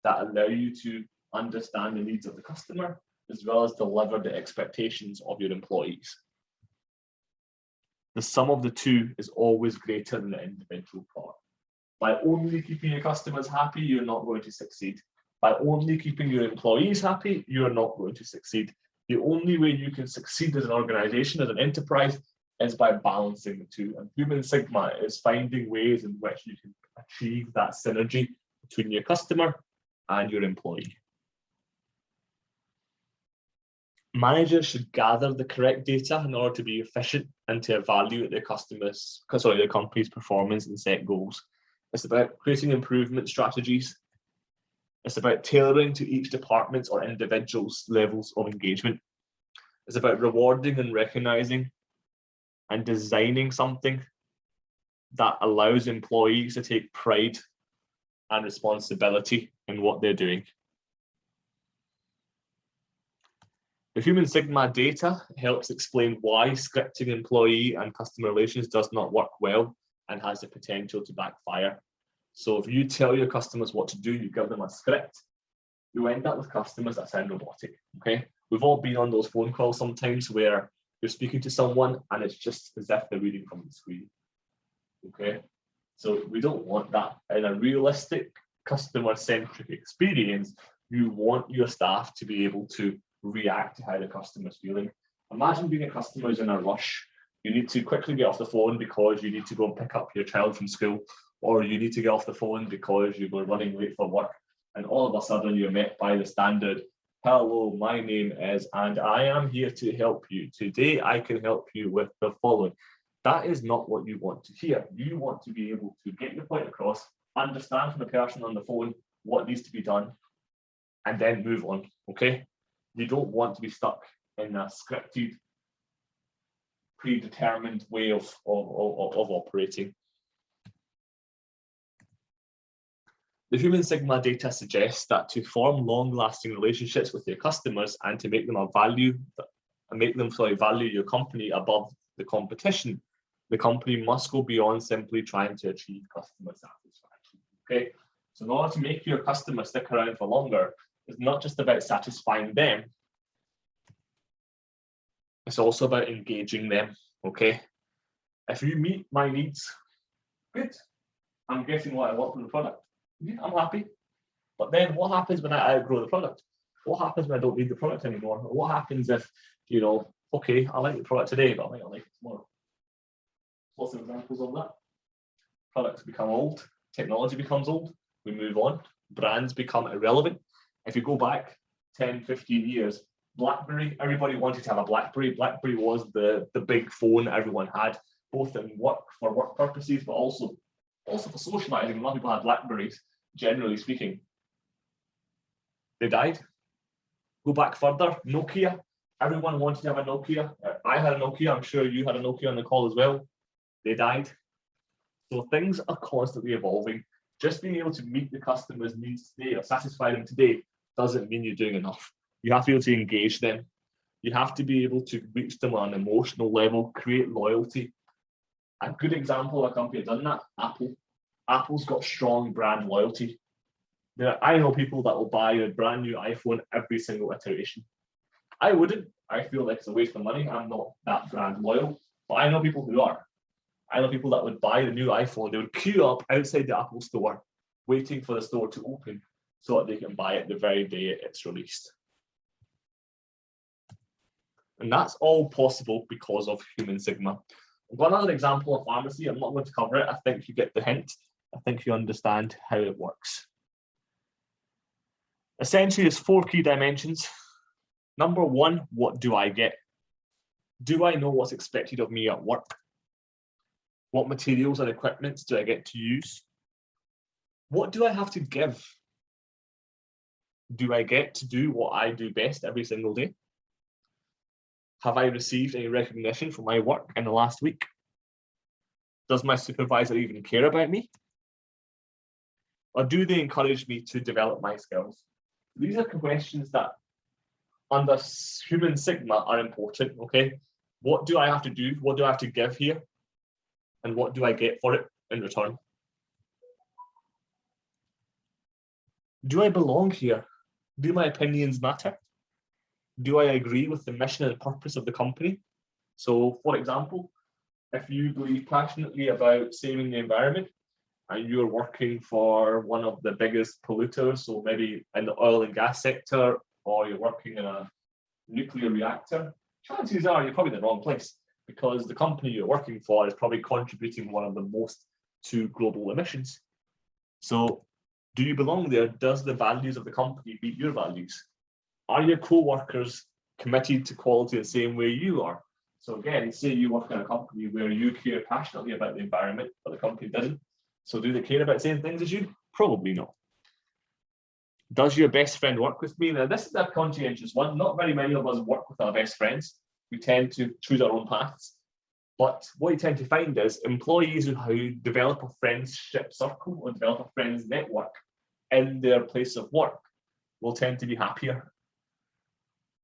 that allow you to understand the needs of the customer as well as deliver the expectations of your employees. The sum of the two is always greater than the individual part. By only keeping your customers happy, you're not going to succeed. By only keeping your employees happy, you're not going to succeed. The only way you can succeed as an organization, as an enterprise, is by balancing the two. And Human Sigma is finding ways in which you can achieve that synergy between your customer and your employee. Managers should gather the correct data in order to be efficient and to evaluate their company's performance and set goals. It's about creating improvement strategies. It's about tailoring to each department's or individual's levels of engagement. It's about rewarding and recognizing and designing something that allows employees to take pride and responsibility in what they're doing. The Human Sigma data helps explain why scripting employee and customer relations does not work well and has the potential to backfire. So if you tell your customers what to do, you give them a script, you end up with customers that sound robotic, okay? We've all been on those phone calls sometimes where you're speaking to someone and it's just as if they're reading from the screen, okay? So we don't want that. In a realistic customer-centric experience, you want your staff to be able to react to how the customer's feeling. Imagine being a customer who's in a rush. You need to quickly get off the phone because you need to go and pick up your child from school, or you need to get off the phone because you were running late for work, and all of a sudden you're met by the standard, "Hello, my name is, and I am here to help you. Today I can help you with the following." That is not what you want to hear. You want to be able to get your point across, understand from the person on the phone what needs to be done, and then move on, okay? You don't want to be stuck in a scripted, predetermined way of operating. The Human Sigma data suggests that to form long-lasting relationships with your customers and to make them value your company above the competition, the company must go beyond simply trying to achieve customer satisfaction. Okay, so in order to make your customer stick around for longer, it's not just about satisfying them. It's also about engaging them. Okay, if you meet my needs, good. I'm getting what I want from the product. Yeah, I'm happy. But then what happens when I outgrow the product? What happens when I don't need the product anymore? What happens if, you know, okay, I like the product today, but I might not like it tomorrow? Lots of examples of that. Products become old, technology becomes old, we move on, brands become irrelevant. If you go back 10, 15 years, BlackBerry, everybody wanted to have a BlackBerry. BlackBerry was the big phone everyone had, both in for work purposes, but also for socializing. A lot of people had BlackBerries, generally speaking. They died. Go back further, Nokia. Everyone wanted to have a Nokia. I had a Nokia. I'm sure you had a Nokia on the call as well. They died. So things are constantly evolving. Just being able to meet the customer's needs today or satisfy them today doesn't mean you're doing enough. You have to be able to engage them. You have to be able to reach them on an emotional level, create loyalty. A good example of a company that done that, Apple. Apple's got strong brand loyalty. I know people that will buy a brand new iPhone every single iteration. I wouldn't. I feel like it's a waste of money. I'm not that brand loyal, but I know people who are. I know people that would buy the new iPhone. They would queue up outside the Apple store, waiting for the store to open so that they can buy it the very day it's released. And that's all possible because of Human Sigma. I've got another example of pharmacy. I'm not going to cover it. I think you get the hint. I think you understand how it works. Essentially, there's 4 key dimensions. Number 1, what do I get? Do I know what's expected of me at work? What materials and equipment do I get to use? What do I have to give? Do I get to do what I do best every single day? Have I received any recognition for my work in the last week? Does my supervisor even care about me? Or do they encourage me to develop my skills? These are questions that under Human Sigma are important, okay? What do I have to do? What do I have to give here? And what do I get for it in return? Do I belong here? Do my opinions matter? Do I agree with the mission and purpose of the company? So, for example, if you believe passionately about saving the environment and you're working for one of the biggest polluters, so maybe in the oil and gas sector, or you're working in a nuclear reactor, chances are you're probably in the wrong place because the company you're working for is probably contributing one of the most to global emissions. So, do you belong there? Does the values of the company meet your values? Are your co-workers committed to quality the same way you are? So again, say you work in a company where you care passionately about the environment, but the company doesn't. So do they care about the same things as you? Probably not. Does your best friend work with me? Now, this is a conscientious one. Not very many of us work with our best friends. We tend to choose our own paths. But what you tend to find is employees who develop a friendship circle or develop a friends network in their place of work will tend to be happier.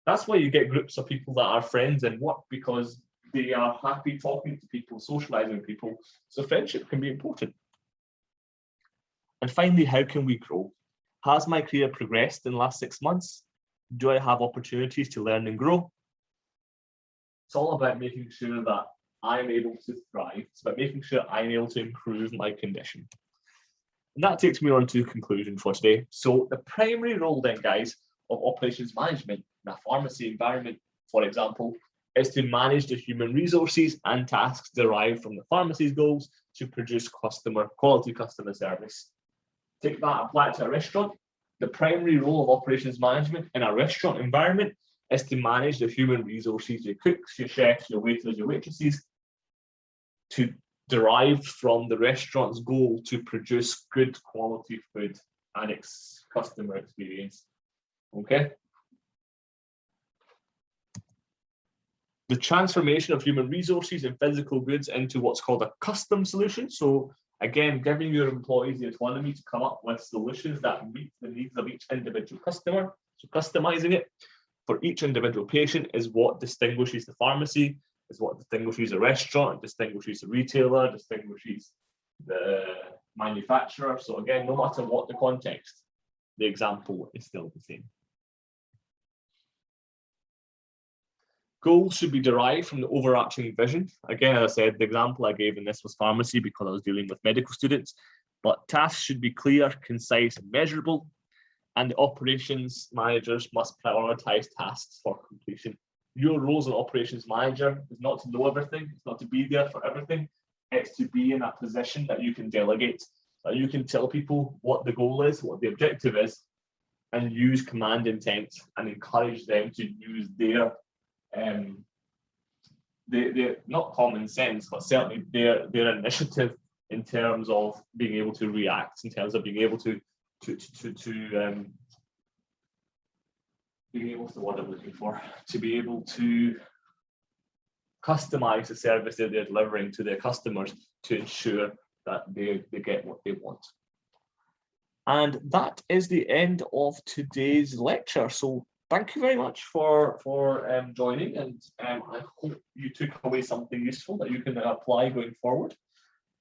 That's why you get groups of people that are friends in work, because they are happy talking to people, socializing with people. So friendship can be important. And finally, how can we grow? Has my career progressed in the last 6 months? Do I have opportunities to learn and grow? It's all about making sure that I'm able to thrive. It's about making sure I'm able to improve my condition. And that takes me on to the conclusion for today. So the primary role then, guys, of operations management in a pharmacy environment, for example, is to manage the human resources and tasks derived from the pharmacy's goals to produce quality customer service. Take that, apply it to a restaurant. The primary role of operations management in a restaurant environment is to manage the human resources, your cooks, your chefs, your waiters, your waitresses, to derive from the restaurant's goal to produce good quality food and its customer experience. Okay. The transformation of human resources and physical goods into what's called a custom solution. So again, giving your employees the autonomy to come up with solutions that meet the needs of each individual customer. So customizing it for each individual patient is what distinguishes the pharmacy, is what distinguishes a restaurant, distinguishes the retailer, distinguishes the manufacturer. So again, no matter what the context, the example is still the same. Goals should be derived from the overarching vision. Again, as I said, the example I gave in this was pharmacy because I was dealing with medical students, but tasks should be clear, concise, and measurable, and the operations managers must prioritize tasks for completion. Your role as an operations manager is not to know everything, it's not to be there for everything, it's to be in a position that you can delegate, that you can tell people what the goal is, what the objective is, and use command intent and encourage them to use their not common sense, but certainly their initiative in terms of being able to react, in terms of being able to what's the word I'm looking for? To be able to customize the service that they're delivering to their customers to ensure that they get what they want. And that is the end of today's lecture. So thank you very much for joining, and I hope you took away something useful that you can apply going forward.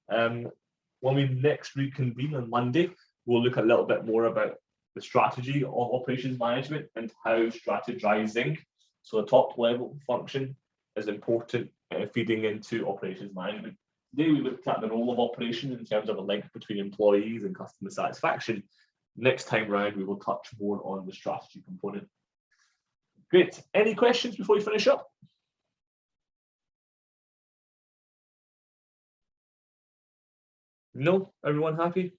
When we next reconvene on Monday, we'll look a little bit more about the strategy of operations management and how strategizing, so the top level function, is important feeding into operations management. Today we looked at the role of operations in terms of a link between employees and customer satisfaction. Next time round, we will touch more on the strategy component. Great. Any questions before we finish up? No? Everyone happy?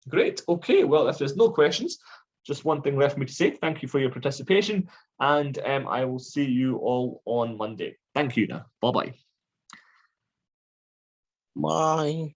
Great. Okay. Well, if there's no questions, just one thing left for me to say. Thank you for your participation, and I will see you all on Monday. Thank you now. Bye-bye. Bye.